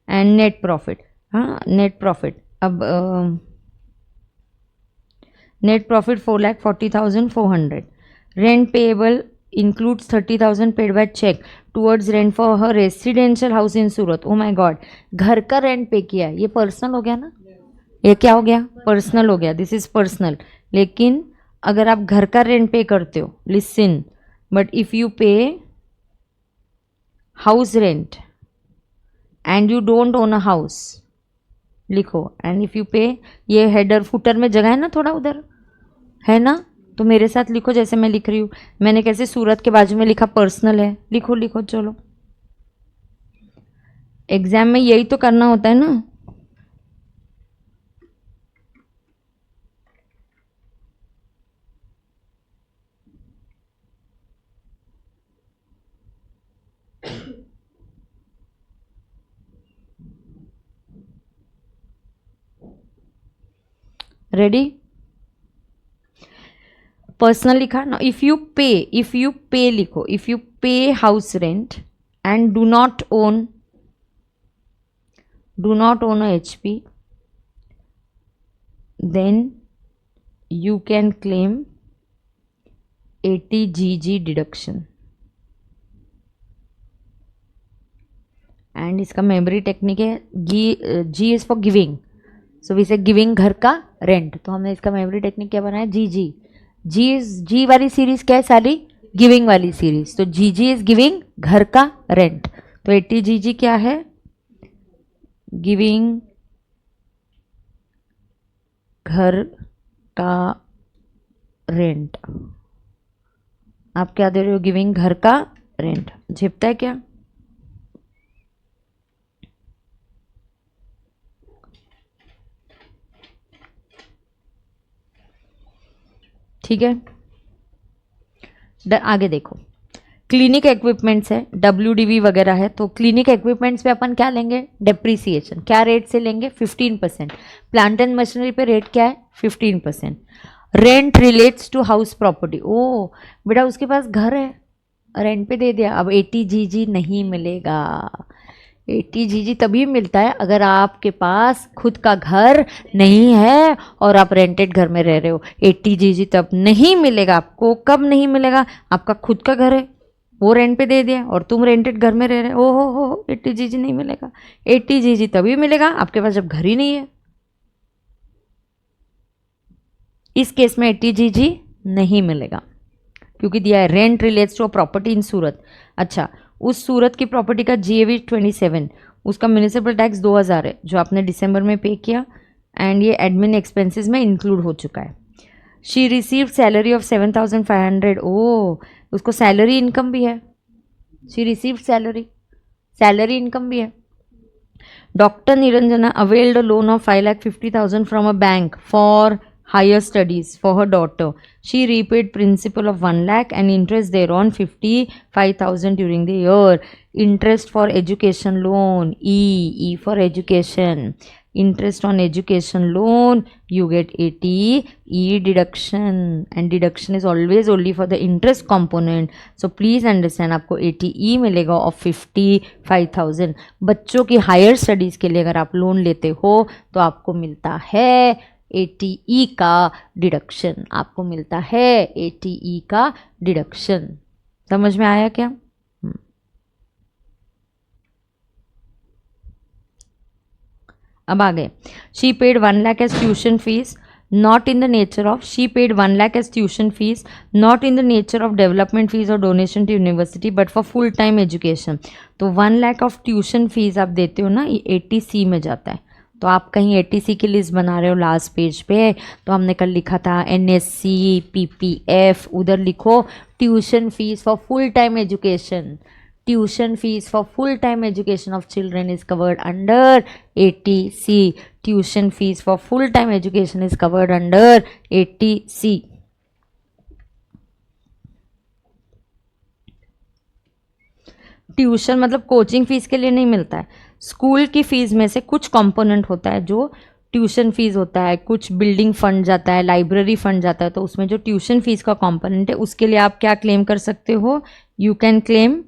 and net profit. Net profit. अब net profit 4,40,400. Rent payable includes 30,000 paid by check towards rent for her residential house in Surat. Oh my God, घर का rent पे किया, ये personal हो गया ना, ये क्या हो गया, पर्सनल हो गया. This is personal. लेकिन अगर आप घर का रेंट पे करते हो, listen, but if you pay house rent and you don't own a house, लिखो, एंड इफ यू पे, ये हेडर फुटर में जगह है ना, थोड़ा उधर है ना, तो मेरे साथ लिखो जैसे मैं लिख रही हूँ. मैंने कैसे सूरत के बाजू में लिखा पर्सनल है, लिखो चलो. एग्जाम में यही तो करना होता है ना. रेडी, पर्सनल लिखा ना. इफ यू पे लिखो, if you pay house rent and do not own a HP, then you can claim 80 GG deduction. And इसका मेमोरी टेक्निक है, G is for giving, so we say giving घर का rent, तो हमने इसका memory technique क्या बनाया, जी वाली सीरीज क्या है, सारी गिविंग वाली सीरीज, तो GG इज गिविंग घर का रेंट. तो 80 GG क्या है, गिविंग घर का रेंट. आप क्या दे रहे हो, गिविंग घर का रेंट. झिपता है क्या, ठीक है. आगे देखो, क्लिनिक इक्विपमेंट्स है, WDV वगैरह है, तो क्लिनिक इक्विपमेंट्स पे अपन क्या लेंगे, डेप्रीसिएशन. क्या रेट से लेंगे, 15%. प्लांट एंड मशीनरी पे रेट क्या है, 15%. Rent relates to house property. ओ बेटा उसके पास घर है, रेंट पे दे दिया. अब 80 GG नहीं मिलेगा. 80 GG तभी मिलता है अगर आपके पास खुद का घर नहीं है और आप रेंटेड घर में रह रहे हो. 80 GG तब नहीं मिलेगा आपको. कब नहीं मिलेगा, आपका खुद का घर है, वो रेंट पे दे दिया और तुम रेंटेड घर में रह रहे हो, हो 80 GG नहीं मिलेगा. 80 GG तभी मिलेगा आपके पास जब घर ही नहीं है. इस केस में 80 GG नहीं मिलेगा क्योंकि दिया है rent relates to property in Surat. अच्छा, उस सूरत की प्रॉपर्टी का GAV 27, उसका म्यूनिसिपल टैक्स 2000 है जो आपने दिसंबर में पे किया, एंड ये एडमिन एक्सपेंसेस में इंक्लूड हो चुका है. She receive salary of 7500. ओ उसको सैलरी इनकम भी है, शी रिसीव सैलरी इनकम भी है. Doctor Niranjana availed a loan of 5,50,000 from a bank for higher studies for her daughter. She repaid principal of 1 lakh and interest thereon 55,000 during the year. Interest for education loan, E for education. Interest on education loan, you get 80 E deduction, and deduction is always only for the interest component. So please understand, आपको 80 E मिलेगा of 55,000. बच्चों की higher studies के लिए अगर आप loan लेते हो तो आपको मिलता है 80E का डिडक्शन. आपको मिलता है 80E का डिडक्शन. समझ में आया क्या? अब आ गए, she paid 1 lakh as tuition fees, not in the nature of, she paid 1 lakh as tuition fees, not in the nature of development fees or donation to university but for full time education. तो 1 lakh of tuition fees आप देते हो ना, ये 80C में जाता है. तो आप कहीं 80C की लिस्ट बना रहे हो लास्ट पेज पे, तो हमने कल लिखा था NSC PPF, उधर लिखो tuition fees for full time education. Tuition fees for full-time education of children is covered under 80C. Tuition fees for full-time education is covered under 80C. Tuition मतलब coaching fees के लिए नहीं मिलता है. School की fees में से कुछ कंपोनेंट होता है जो ट्यूशन फीस होता है, कुछ बिल्डिंग फंड जाता है, लाइब्रेरी फंड जाता है. तो उसमें जो ट्यूशन फीस का कंपोनेंट है उसके लिए आप क्या क्लेम कर सकते हो? You can claim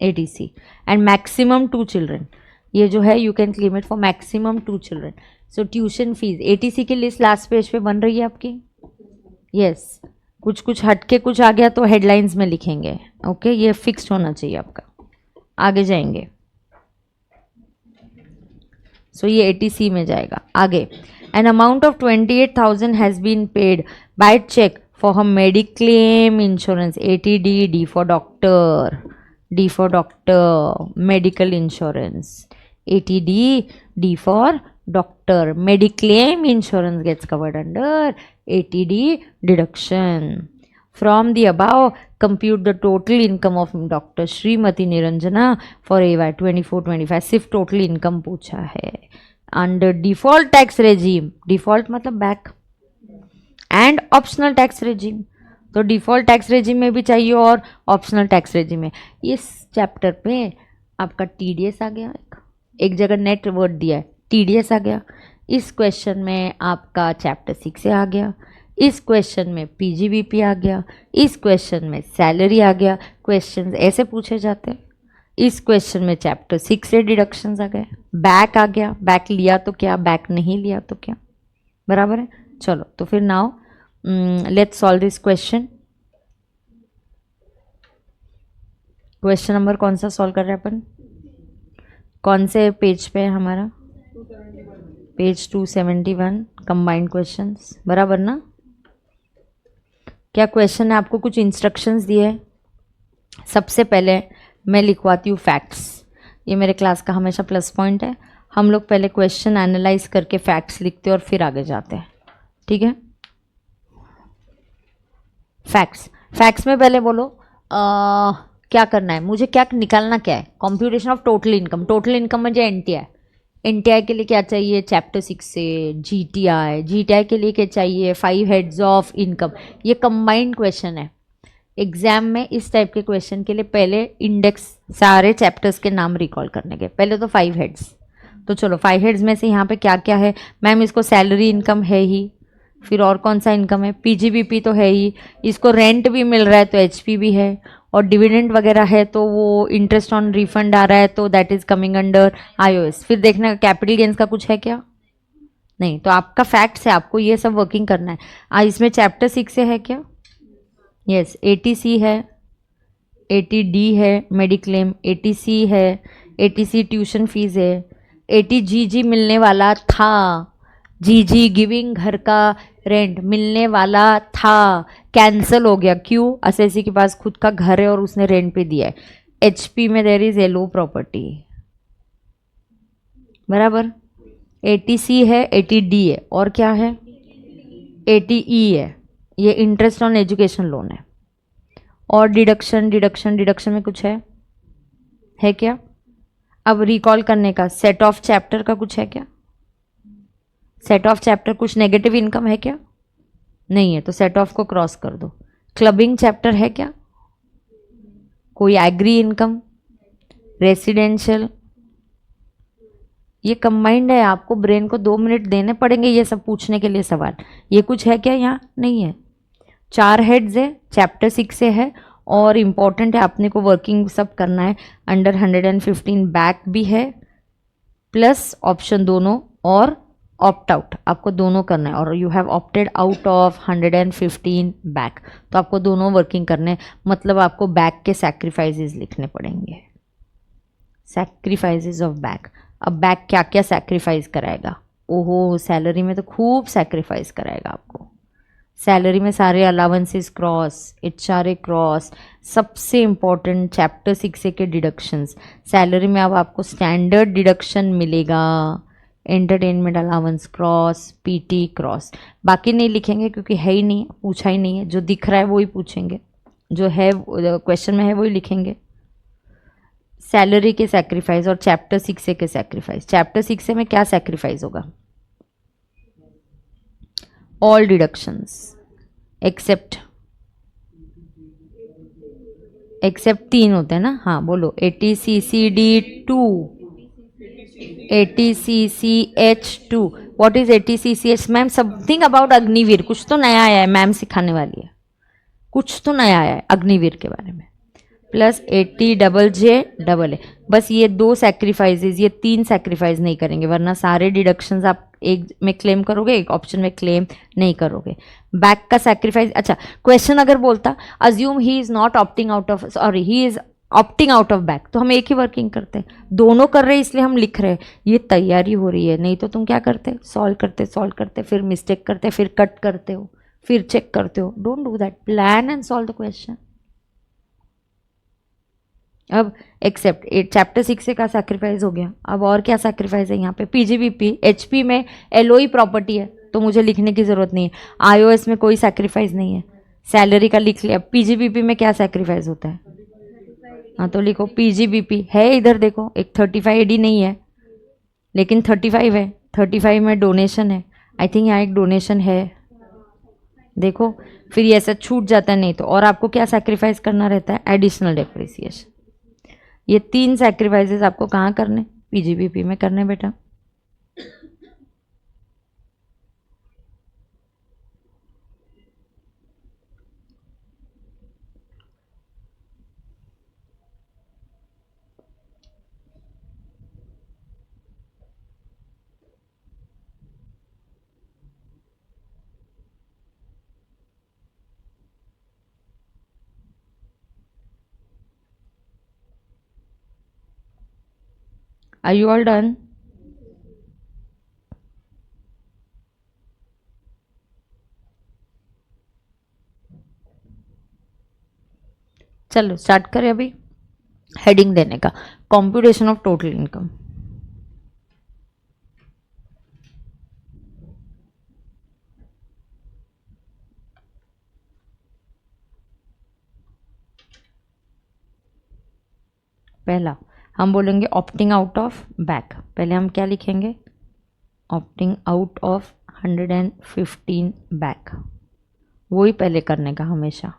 ATC and maximum 2 children. ये जो है you can claim it for maximum 2 children. So tuition fees ATC की लिस्ट लास्ट पेज पे बन रही है आपकी. Yes, कुछ हटके कुछ आ गया तो हेडलाइंस में लिखेंगे. ओके, ये फिक्स्ड होना चाहिए आपका. आगे जाएंगे. सो ये ATC में जाएगा. आगे, an amount of 28,000 has been paid by check for her mediclaim insurance. ATD, D for doctor, D for doctor, medical insurance. ATD, D for doctor, mediclaim insurance gets covered under ATD deduction. From the above, compute the total income of Dr. Srimati Niranjana for AY 24-25. सिर्फ total income पूछा है. Under default tax regime, default मतलब back, and optional tax regime. तो default tax regime में भी चाहिए और optional tax regime में. इस चैप्टर पे आपका TDS आ गया, एक जगह नेट वर्ड दिया है, TDS आ गया. इस क्वेश्चन में आपका चैप्टर 6 से आ गया, इस क्वेश्चन में PGBP आ गया, इस क्वेश्चन में सैलरी आ गया. क्वेश्चन ऐसे पूछे जाते हैं. इस क्वेश्चन में चैप्टर 6 से डिडक्शंस आ गए, बैक आ गया, बैक लिया तो क्या, बैक नहीं लिया तो क्या. बराबर है. चलो तो फिर now let's solve this question. Question number कौन सा सॉल्व कर रहे हैं अपन? कौन से पेज पे है हमारा? Page 271, combined questions. बराबर ना? क्या क्वेश्चन है? आपको कुछ इंस्ट्रक्शंस दिए हैं. सबसे पहले मैं लिखवाती हूँ फैक्ट्स. ये मेरे क्लास का हमेशा प्लस पॉइंट है. हम लोग पहले क्वेश्चन एनालाइज करके फैक्ट्स लिखते हैं और फिर आगे जाते हैं. ठीक है. फैक्ट्स में पहले बोलो क्या करना है मुझे, क्या निकालना क्या है? Computation of total income. Total income म्हणजे एनटीआई के लिए क्या चाहिए? चैप्टर 6 से जीटीआई के लिए क्या चाहिए? 5 हेड्स ऑफ इनकम. ये कंबाइंड क्वेश्चन है. एग्जाम में इस टाइप के क्वेश्चन के लिए पहले इंडेक्स सारे चैप्टर्स के नाम रिकॉल करने के. पहले तो 5 हेड्स. तो चलो 5 हेड्स में से यहाँ पे क्या क्या है? मैम इसको सैलरी इनकम है ही, फिर और कौन सा इनकम है? PGBP तो है ही, इसको रेंट भी मिल रहा है तो HP भी है, और डिविडेंड वगैरह है तो वो इंटरेस्ट ऑन रिफंड आ रहा है तो that is coming under IOS. फिर देखना कैपिटल गेन्स का कुछ है क्या? नहीं. तो आपका फैक्ट्स है, आपको ये सब वर्किंग करना है. इसमें चैप्टर 6 से है क्या? यस. ATC है, ATD है मेडिक्लेम, ATC है, ATC ट्यूशन फीस है, ATGG मिलने वाला था, GG गिविंग घर का रेंट मिलने वाला था, कैंसिल हो गया. क्यों? असेसी के पास खुद का घर है और उसने रेंट पे दिया है. HP में देयर इज एलो प्रॉपर्टी. बराबर. ATC है, ATD है, और क्या है? ATE है, ये इंटरेस्ट ऑन एजुकेशन लोन है. और डिडक्शन में कुछ है क्या? अब रिकॉल करने का सेट ऑफ चैप्टर का कुछ है क्या? सेट ऑफ चैप्टर कुछ नेगेटिव इनकम है क्या? नहीं है. तो सेट ऑफ को क्रॉस कर दो. क्लबिंग चैप्टर है क्या? कोई एग्री इनकम, रेसिडेंशियल? ये कंबाइंड है. आपको ब्रेन को 2 मिनट देने पड़ेंगे ये सब पूछने के लिए सवाल. ये कुछ है क्या? यहाँ नहीं है. 4 हेड्स है, चैप्टर 6 से है और इम्पॉर्टेंट है. आपने को वर्किंग सब करना है. अंडर 115 बैक भी है, प्लस ऑप्शन दोनों और ऑप्ट आउट. आपको दोनों करना है और you have opted out of 115 back. तो आपको दोनों वर्किंग करने, मतलब आपको बैक के सैक्रिफाइसेस लिखने पड़ेंगे. Sacrifices of back. अब बैक क्या क्या सैक्रिफाइस कराएगा? ओहो, सैलरी में तो खूब सैक्रिफाइस कराएगा आपको। सैलरी में सारे अलाउंसेस क्रॉस, एचआरए क्रॉस, सबसे इम्पोर्टेंट चैप्टर 6 के डिडक्शंस। सैलरी में अब आपको स्टैंडर्ड डिडक्शन मिलेगा, entertainment allowance cross, PT cross. बाकी नहीं लिखेंगे क्योंकि है ही नहीं, पूछा ही नहीं है। जो दिख रहा है वही पूछेंगे, जो है क्वेश्चन में है वही लिखेंगे। सैलरी के सैक्रिफाइस और चैप्टर 6 के सैक्रिफाइस। चैप्टर 6 में क्या सैक्रिफाइस होगा? ऑल डिडक्शंस एक्सेप्ट 3 होते हैं ना। हाँ बोलो, ATCCD2, ATCCH2। What is ATCCH? Ma'am something about Agniveer, कुछ तो नया आया है, मैम सिखाने वाली है, कुछ तो नया आया है अग्निवीर के बारे में। Plus ATJJ। बस ये 2 सैक्रिफाइसेस, ये 3 सैक्रिफाइस नहीं करेंगे, वरना सारे डिडक्शंस आप एक में क्लेम करोगे, एक ऑप्शन में क्लेम नहीं करोगे। बैक का सैक्रिफाइस, अच्छा क्वेश्चन अगर बोलता assume he is not opting out of, sorry he is opting out of back, तो हम एक ही वर्किंग करते, दोनों कर रहे हैं इसलिए हम लिख रहे हैं। ये तैयारी हो रही है, नहीं तो तुम क्या करते? सॉल्व करते फिर मिस्टेक करते, फिर कट करते हो, फिर चेक करते हो। Don't do that, plan and solve the question. अब एक्सेप्ट चैप्टर 6 का सैक्रिफाइस हो गया। अब और क्या सैक्रिफाइस है यहाँ पे? पीजीबीपी, एचपी में एलओई प्रॉपर्टी है तो मुझे लिखने की जरूरत नहीं है। आईओएस में कोई सैक्रिफाइस नहीं है, सैलरी का लिख लिया। पीजीबीपी में क्या सैक्रिफाइस होता है? हाँ तो लिखो पीजीबीपी है, इधर देखो एक 35AD नहीं है लेकिन 35 है, 35 में डोनेशन है। आई थिंक यहाँ एक डोनेशन है, देखो। फिर ये ऐसा छूट जाता है नहीं तो। और आपको क्या सैक्रिफाइस करना रहता है? Additional depreciation. ये 3 सैक्रिफाइसेस आपको कहाँ करने? पीजीबीपी में करने बेटा। Are you all done? चलो स्टार्ट करें अभी हेडिंग देने का, कंप्यूटेशन ऑफ टोटल इनकम। पहला हम बोलेंगे ऑप्टिंग आउट ऑफ बैक। पहले हम क्या लिखेंगे? ऑप्टिंग आउट ऑफ 115 बैक, वही पहले करने का हमेशा।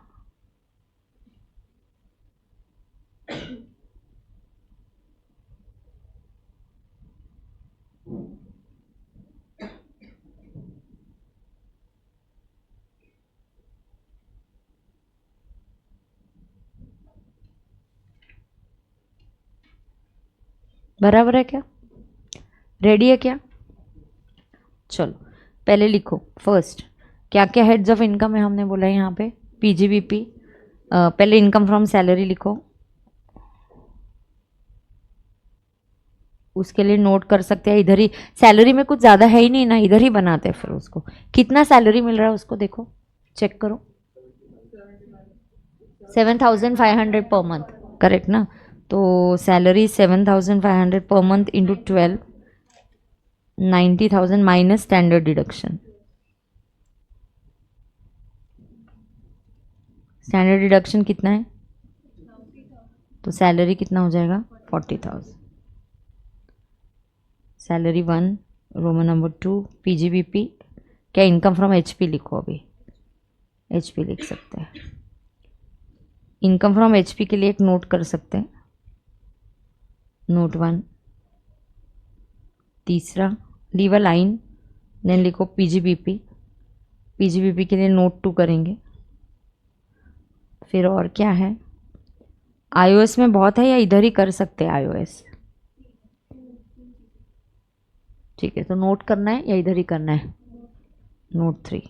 बराबर है क्या? रेडी है क्या? चलो पहले लिखो फर्स्ट, क्या क्या हेड्स ऑफ इनकम है हमने बोला है यहाँ पे? पीजीबीपी। पहले इनकम फ्रॉम सैलरी लिखो, उसके लिए नोट कर सकते हैं इधर ही। सैलरी में कुछ ज़्यादा है ही नहीं ना, इधर ही बनाते हैं फिर उसको। कितना सैलरी मिल रहा है उसको देखो, चेक करो। 7,500 पर मंथ, करेक्ट ना? तो salary 7,500 per month into 12, 90,000 minus standard deduction. Standard deduction कितना है? तो सैलरी कितना हो जाएगा? 40,000। Salary 1, Roman number 2, PGBP. क्या इनकम फ्रॉम एचपी लिखो, अभी एचपी लिख सकते हैं। इनकम फ्रॉम एचपी के लिए एक नोट कर सकते हैं, नोट 1। तीसरा लीव अ लाइन, देन लिखो पीजीबीपी। पीजीबीपी के लिए नोट 2 करेंगे। फिर और क्या है? आईओएस में बहुत है या इधर ही कर सकते हैं आईओएस? ठीक है, तो नोट करना है या इधर ही करना है? नोट 3।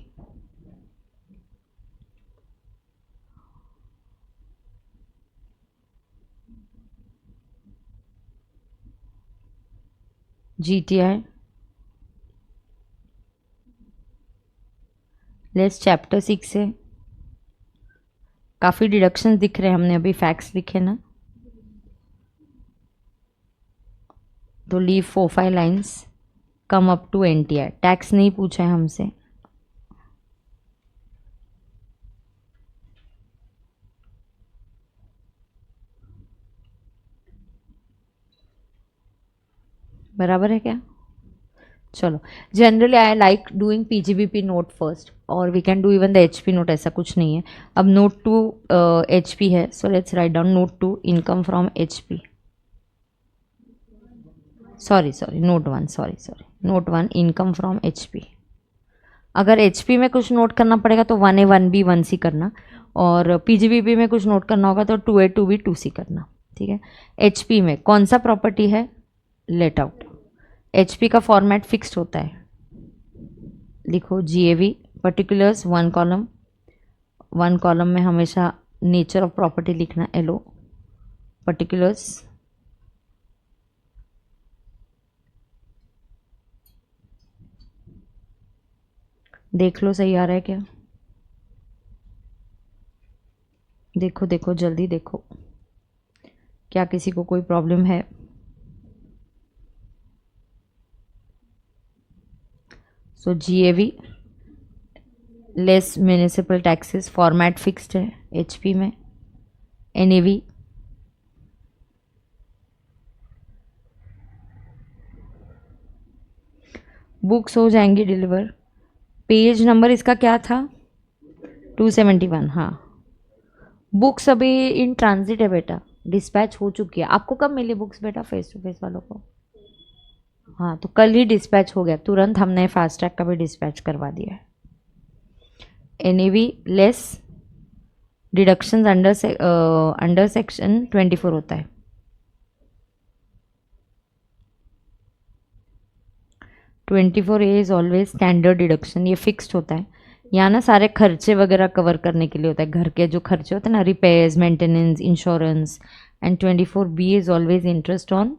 GTI लेस चैप्टर 6 से काफ़ी डिडक्शंस दिख रहे हैं, हमने अभी फैक्ट्स लिखे ना, तो leave 4-5 lines, come up to NTI। Tax नहीं पूछा है हमसे, बराबर है क्या? चलो, generally I like doing PGBP note first, और we can do even the HP note, ऐसा कुछ नहीं है। अब नोट टू HP है, so let's write down note two income from HP, sorry note one, note one income from HP। अगर HP में कुछ नोट करना पड़ेगा तो 1A 1B 1C करना, और PGBP में कुछ नोट करना होगा तो 2A 2B 2C करना, ठीक है। HP में कौन सा प्रॉपर्टी है? Let out. HP का फॉर्मेट फिक्स्ड होता है, लिखो GAV पर्टिकुलर्स 1 कॉलम, 1 कॉलम में हमेशा नेचर ऑफ प्रॉपर्टी लिखना, LO पर्टिकुलर्स, देख लो सही आ रहा है क्या? देखो देखो जल्दी देखो, क्या किसी को कोई प्रॉब्लम है? सो GAV less municipal taxes, format fixed है HP में। NAV बुक्स हो जाएंगी डिलीवर। पेज नंबर इसका क्या था? 271। हाँ, बुक्स अभी इन ट्रांजिट है बेटा, डिस्पैच हो चुकी है। आपको कब मिली बुक्स बेटा फेस टू फेस वालों को? हाँ, तो कल ही डिस्पैच हो गया, तुरंत हमने फास्ट ट्रैक का भी डिस्पैच करवा दिया है। NAV less deductions under section 24 होता है। A is always standard deduction, ये फिक्स्ड होता है। यहाँ ना सारे खर्चे वगैरह कवर करने के लिए होता है, घर के जो खर्चे होते हैं ना, repairs, maintenance, insurance. And 24B is always interest on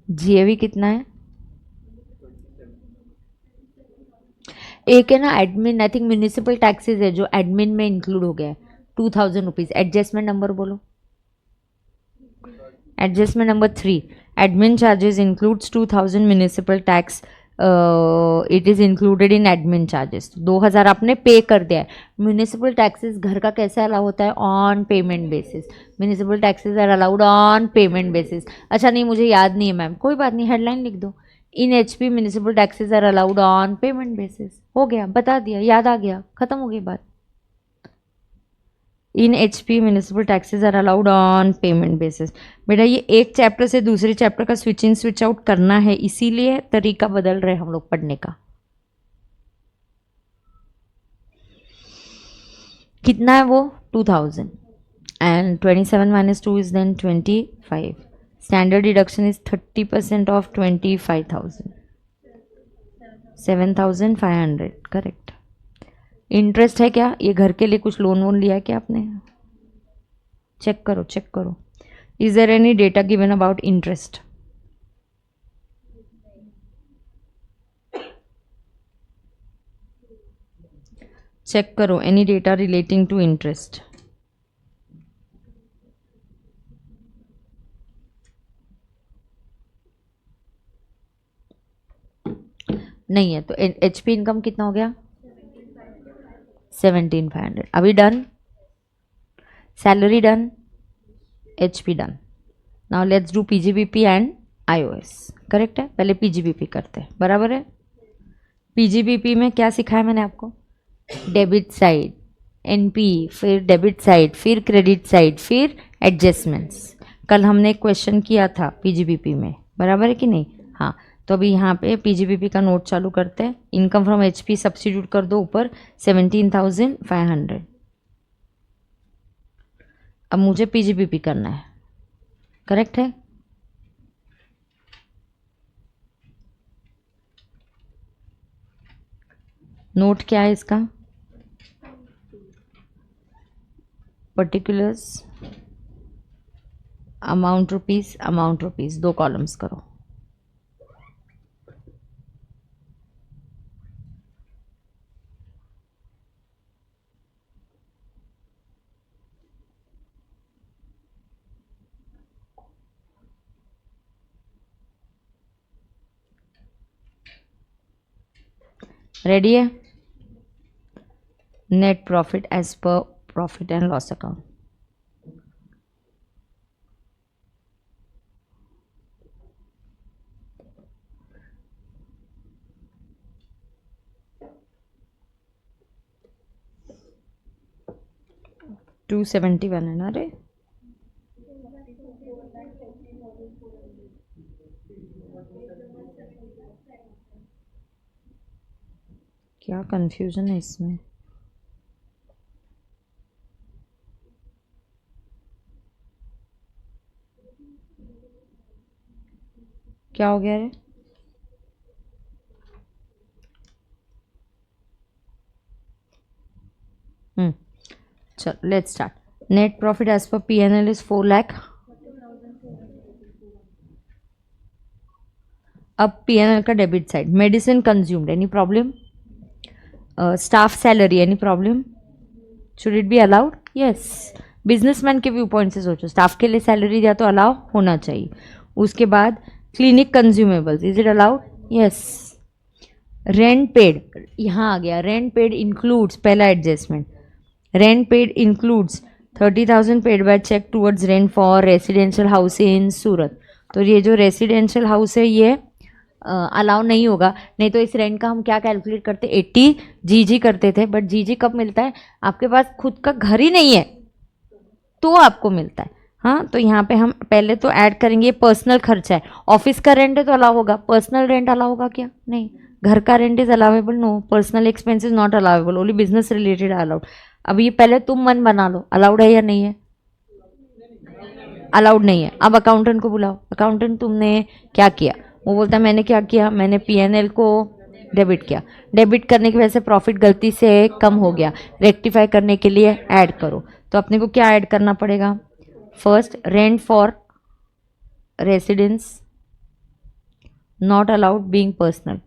GAV कितना है? एक है ना admin, I think municipal taxes है जो एडमिन में इंक्लूड हो गया है, 2000 रुपीज। एडजस्टमेंट नंबर बोलो। Adjustment number 3, admin charges includes 2000 municipal tax, it is included in admin charges. 2000 आपने पे कर दिया है। म्यूनिसिपल टैक्सेस घर का कैसे अलाउ होता है? On payment basis. Municipal taxes are allowed on payment basis. अच्छा नहीं, मुझे याद नहीं है मैम, कोई बात नहीं, हेडलाइन लिख दो, in HP municipal taxes are allowed on payment basis. हो गया, बता दिया, याद आ गया, खत्म हो गई बात। In HP municipal taxes are allowed on payment basis. बेटा ये एक चैप्टर से दूसरे चैप्टर का स्विच इन स्विच आउट करना है, इसीलिए तरीका बदल रहे हम लोग पढ़ने का। कितना है वो? 2000, and 27 minus 2 is then 25। Standard deduction is 30% of 25,000, 7,500, correct. Interest है क्या? ये घर के लिए कुछ लोन वोन लिया है क्या आपने? चेक करो चेक करो, is there any data given about interest? Check करो any data relating to interest. नहीं है तो HP इनकम कितना हो गया? 17,500। अभी done, salary done, HP done. Now let's do PGBP and IOS। Correct है, पहले PGBP करते हैं, बराबर है। PGBP में क्या सिखाया मैंने आपको? डेबिट साइड NP, फिर डेबिट साइड, फिर क्रेडिट साइड, फिर एडजस्टमेंट्स। कल हमने एक क्वेश्चन किया था PGBP में, बराबर है कि नहीं? हाँ, तो अभी यहाँ पे PGBP का नोट चालू करते हैं। इनकम फ्रॉम HP सब्स्टिट्यूट कर दो ऊपर, 17,500। अब मुझे पीजीपीपी करना है, करेक्ट है? नोट क्या है इसका? पर्टिकुलर्स, अमाउंट रुपीस, 2 कॉलम्स करो। रेडी है? Net profit as per profit and loss account. $271 है ना रे? क्या कंफ्यूजन है इसमें? क्या हो गया रे? चल let's start. Net profit as per P&L is 4 lakh. अब P&L का debit side, medicine consumed, any problem? Staff salary, any problem? Should it be allowed? Yes. Businessman के व्यू पॉइंट से सोचो, स्टाफ के लिए सैलरी दिया तो अलाउ होना चाहिए। उसके बाद clinic consumables, is it allowed? Yes. Rent paid, यहाँ आ गया, रेंट पेड इंक्लूड्स, पहला adjustment, rent paid includes 30,000 paid by cheque towards rent for residential house in Surat. तो ये जो रेसिडेंशियल हाउस है ये अलाउ नहीं होगा। नहीं तो इस रेंट का हम क्या कैलकुलेट करते, 80 जीजी करते थे, बट जीजी कब मिलता है? आपके पास खुद का घर ही नहीं है तो आपको मिलता है। हाँ, तो यहाँ पे हम पहले तो ऐड करेंगे, ये पर्सनल खर्चा है। ऑफिस का रेंट है तो अलाउ होगा, पर्सनल रेंट अलाउ होगा क्या? नहीं। घर का rent is allowable? No. Personal expense is not allowable, only business related allowed. अब ये पहले तुम मन बना लो, अलाउड है या नहीं है? अलाउड नहीं है। अब अकाउंटेंट को बुलाओ, अकाउंटेंट तुमने क्या किया? वो बोलता है मैंने क्या किया, मैंने P&L को डेबिट किया। डेबिट करने की वजह से प्रॉफिट गलती से कम हो गया, रेक्टिफाई करने के लिए ऐड करो। तो अपने को क्या ऐड करना पड़ेगा? First, rent for residence not allowed being personal.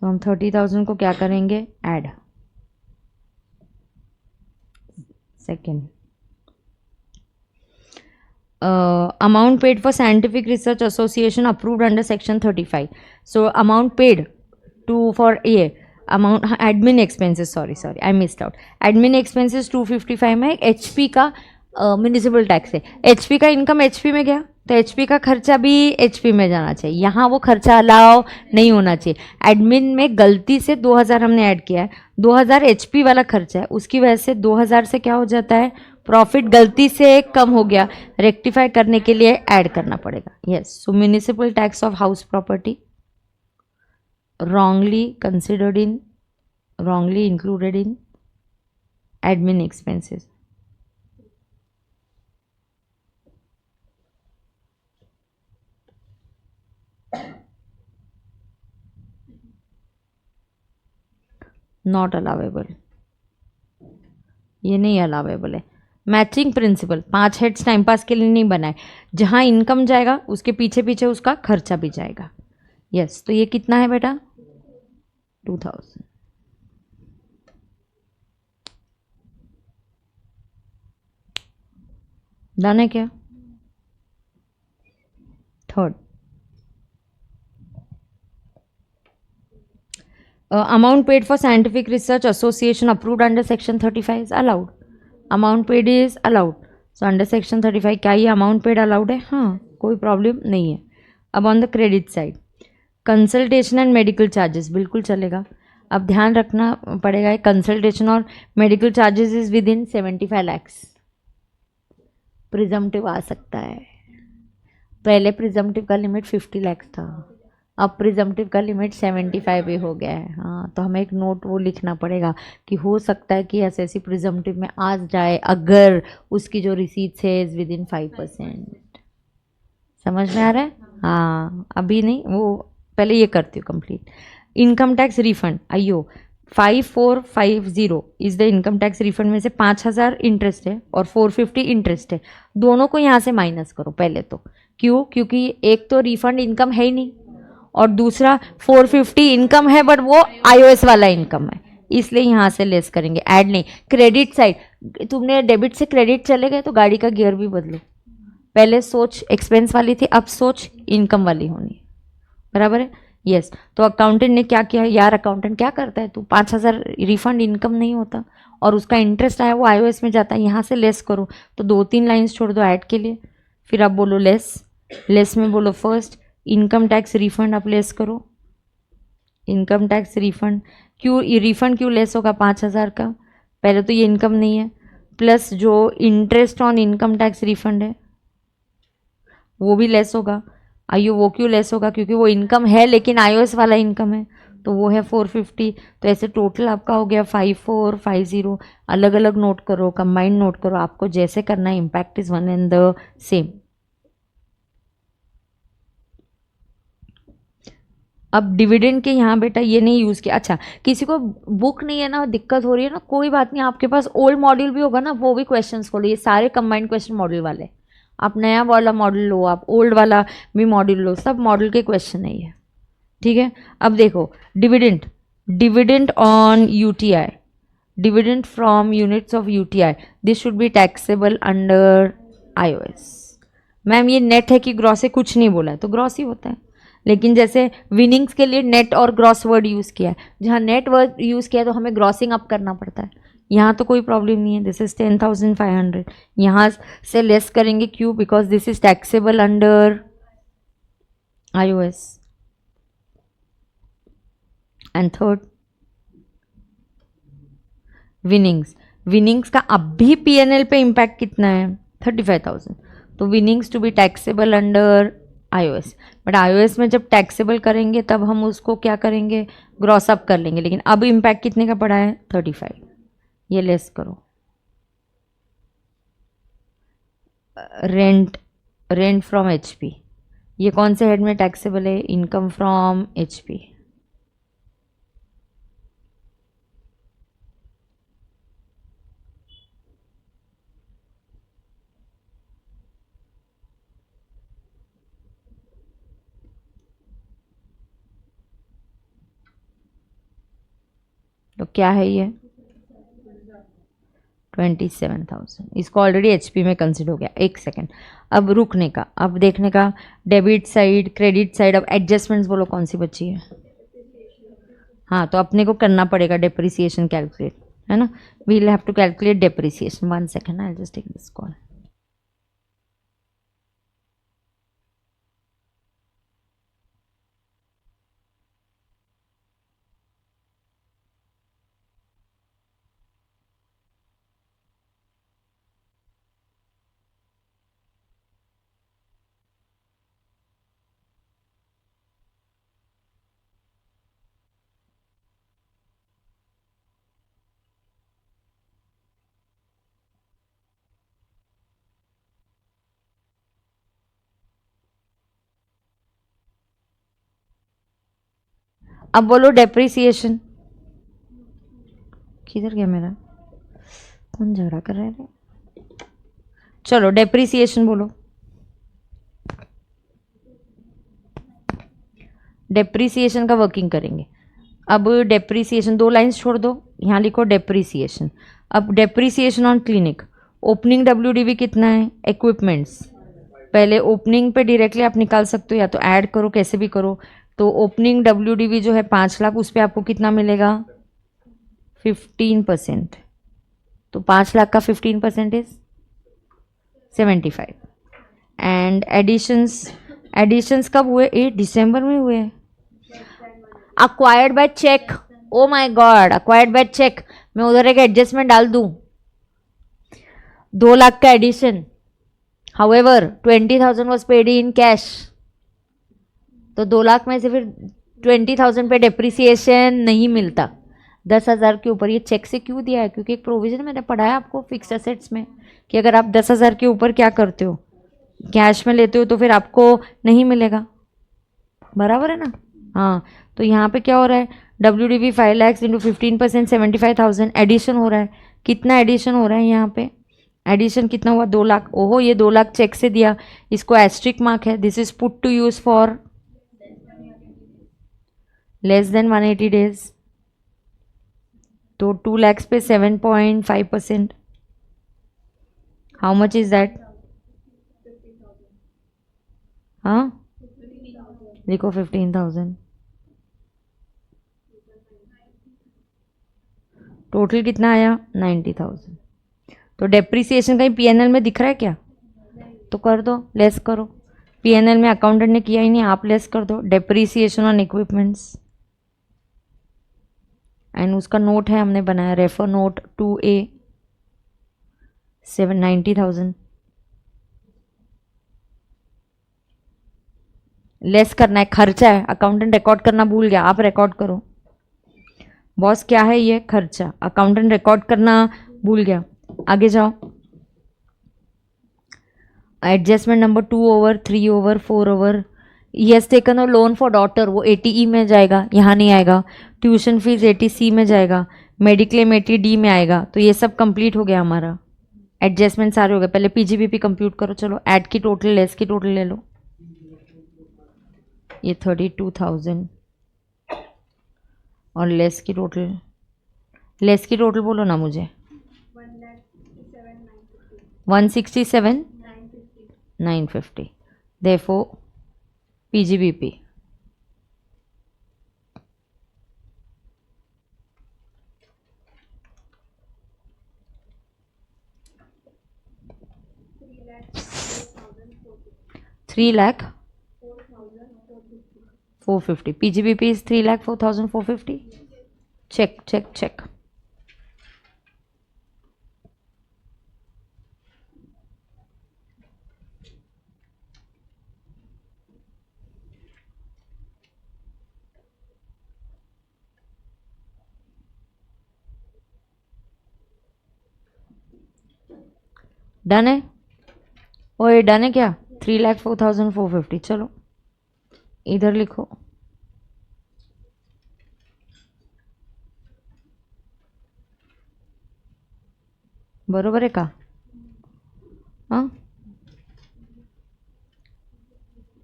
तो हम 30,000 को क्या करेंगे? Add. Second, amount paid for scientific research association approved under section 35. So amount paid to for a amount admin expenses, sorry I missed out, admin expenses 255 में HP का municipal tax है, HP का income HP में गया तो HP का खर्चा भी HP में जाना चाहिए। यहाँ वो खर्चा अलाउ नहीं होना चाहिए। एडमिन में गलती से 2000 हमने ऐड किया है, 2000 HP वाला खर्चा है, उसकी वजह से 2000 से क्या हो जाता है? प्रॉफिट गलती से कम हो गया, रेक्टिफाई करने के लिए ऐड करना पड़ेगा। Yes. So municipal tax of house property wrongly considered in, wrongly included in admin expenses. Not allowable, ये नहीं अलाउेबल है। Matching principal, 5 heads time pass के लिए नहीं बनाए, जहाँ इनकम जाएगा उसके पीछे पीछे उसका खर्चा भी जाएगा। यस। तो ये कितना है बेटा? 2000। डन है क्या? Third, amount paid for scientific research association approved under section 35 is allowed. Amount paid is allowed. So under section 35 क्या ये amount paid allowed है? हाँ, कोई प्रॉब्लम नहीं है। अब on the credit side, consultation and medical charges बिल्कुल चलेगा। अब ध्यान रखना पड़ेगा, कंसल्टेशन और medical charges is within 75 lakhs, presumptive आ सकता है। पहले प्रिजम्पटिव का लिमिट 50 लाख था, अब प्रिजम्पटिव का लिमिट 75 ही हो गया है। हाँ, तो हमें एक नोट वो लिखना पड़ेगा कि हो सकता है कि एसएससी प्रिजम्पटिव में आ जाए अगर उसकी जो रिसीट्स है इज विद इन 5%। समझ में आ रहा है? हाँ, अभी नहीं, वो पहले ये करती हूँ कंप्लीट। इनकम टैक्स रिफंड, आइयो 5450 is the income tax refund में से 5000 इंटरेस्ट है और 450 इंटरेस्ट है। दोनों को यहाँ से माइनस करो पहले तो। क्यों? क्योंकि एक तो रिफंड इनकम है ही नहीं और दूसरा 450 इनकम है बट वो आईओएस वाला इनकम है, इसलिए यहाँ से लेस करेंगे। ऐड नहीं, क्रेडिट साइड, तुमने डेबिट से क्रेडिट चले गए तो गाड़ी का गियर भी बदलो। पहले सोच एक्सपेंस वाली थी, अब सोच इनकम वाली होनी, बराबर है? यस। तो अकाउंटेंट ने क्या किया यार, अकाउंटेंट क्या करता है, तू 5000 रिफंड इनकम नहीं होता और उसका इंटरेस्ट आया वो आईओएस में जाता है, यहाँ से लेस करो। तो 2-3 लाइन्स छोड़ दो ऐड के लिए, फिर आप बोलो लेस। लेस में बोलो फर्स्ट इनकम टैक्स रिफंड आप लेस करो। इनकम टैक्स रिफंड क्यों, रिफंड क्यों लेस होगा 5000 का? पहले तो ये इनकम नहीं है, प्लस जो interest on income tax refund है वो भी लेस होगा। आइयो वो क्यों लेस होगा? क्योंकि वो इनकम है लेकिन आईओएस वाला इनकम है, तो वो है 450। तो ऐसे टोटल आपका हो गया 5450। अलग अलग नोट करो, कंबाइंड नोट करो, आपको जैसे करना है, impact is one and the same. अब डिविडेंड के यहाँ बेटा ये नहीं यूज़ किया। अच्छा, किसी को बुक नहीं है ना, दिक्कत हो रही है ना, कोई बात नहीं, आपके पास ओल्ड मॉड्यूल भी होगा ना, वो भी क्वेश्चंस खोलो। ये सारे कंबाइंड क्वेश्चन मॉड्यूल वाले, आप नया वाला मॉडल लो, आप ओल्ड वाला भी मॉडल लो, सब मॉडल के क्वेश्चन है ये, ठीक है? अब देखो dividend, dividend on UTI, dividend from units of UTI, this should be taxable under iOS. Ma'am ये नेट है कि ग्रॉस है? कुछ नहीं बोला है तो ग्रॉस ही होता है, लेकिन जैसे विनिंग्स के लिए नेट और ग्रॉस वर्ड यूज़ किया है, जहाँ नेट वर्ड यूज़ किया है तो हमें ग्रॉसिंग अप करना पड़ता है। यहाँ तो कोई प्रॉब्लम नहीं है, दिस इज 10,500, यहाँ से लेस करेंगे। क्यों? Because this is taxable under iOS. And third winnings, winnings का अब भी पीएनएल पे इम्पैक्ट कितना है? 35,000। तो winnings to be taxable under IOS, but IOS में जब टैक्सेबल करेंगे तब हम उसको क्या करेंगे? ग्रॉस अप कर लेंगे। लेकिन अब इम्पैक्ट कितने का पड़ा है? 35। ये लेस करो। रेंट, रेंट फ्रॉम एचपी, ये कौन से हेड में टैक्सेबल है? Income from HP. तो क्या है ये? 27,000। इसको ऑलरेडी एचपी में कंसिडर हो गया। एक सेकेंड, अब रुकने का, अब देखने का डेबिट साइड, क्रेडिट साइड। अब एडजस्टमेंट्स बोलो कौन सी बची है? हाँ, तो अपने को करना पड़ेगा डेप्रिसिएशन कैलकुलेट, है ना? We will have to calculate depreciation. 1 second, I just take this call. अब बोलो डेप्रिसिएशन। किधर गया मेरा? कौन झगड़ा कर रहा है? चलो डेप्रिसिएशन बोलो। डेप्रिसिएशन का वर्किंग करेंगे। अब डेप्रिसिएशन 2 लाइंस छोड़ दो, यहाँ लिखो डेप्रिसिएशन। अब depreciation on clinic, opening WDV कितना है? इक्विपमेंट्स, पहले ओपनिंग पे डायरेक्टली आप निकाल सकते हो या तो ऐड करो, कैसे भी करो। तो ओपनिंग डब्ल्यूडीवी जो है 5 लाख, उस पर आपको कितना मिलेगा? 15%। तो 5 लाख का 15% इज 75। एंड एडिशंस, एडिशंस कब हुए? 8 दिसंबर में हुए। Acquired by cheque, oh my god, acquired by cheque, मैं उधर एक एडजस्टमेंट डाल दूं। 2 लाख का addition, however 20,000 was paid in cash, तो 2 लाख में से फिर 20,000 पे डेप्रिसिएशन नहीं मिलता। 10,000 के ऊपर ये चेक से क्यों दिया है? क्योंकि एक प्रोविजन मैंने पढ़ा है आपको फिक्स एसेट्स में कि अगर आप 10,000 के ऊपर क्या करते हो, कैश में लेते हो, तो फिर आपको नहीं मिलेगा। बराबर है ना? हाँ, तो यहाँ पे क्या हो रहा है, WDV 5 lakhs इंटू 15% 75,000 एडिशन हो रहा है। कितना एडिशन हो रहा है यहाँ पे? एडिशन कितना हुआ? 2 लाख। ओहो, ये 2 लाख चेक से दिया, इसको एस्ट्रिक मार्क है। This is put to use for less than 180 days. तो 2 lakhs पे 7.5%, हाउ मच इज दैट? हाँ, देखो 15,000। टोटल कितना आया? 90,000। तो डेप्रिसिएशन कहीं पीएनएल में दिख रहा है क्या? तो कर दो, लेस करो। पीएनएल में अकाउंटेंट ने किया ही नहीं, आप लेस कर दो। डेप्रिसिएशन ऑन इक्विपमेंट्स, एंड उसका नोट है, हमने बनाया रेफर नोट 2A 790,000। लेस करना है, खर्चा है। अकाउंटेंट रिकॉर्ड करना भूल गया, आप रिकॉर्ड करो। बॉस क्या है ये? खर्चा। अकाउंटेंट रिकॉर्ड करना भूल गया। आगे जाओ। Adjustment number 2/3/4 he has taken a loan for daughter, वो 80E में जाएगा, यहाँ नहीं आएगा। ट्यूशन फीस 80C में जाएगा, मेडिक्लेम 80D में आएगा। तो ये सब कंप्लीट हो गया हमारा, एडजस्टमेंट सारे हो गए। पहले PGBP कंप्यूट करो। चलो, ऐड की टोटल, लेस की टोटल ले लो। ये 32,000 और लेस की टोटल, लेस की टोटल बोलो ना मुझे। 167,950। देफो PGBP $3,04,450. PGBP is 3,04,450. Check, check, check. Done है? ओए डन है क्या? 3,04,450। चलो इधर लिखो। बरोबर है का? हाँ,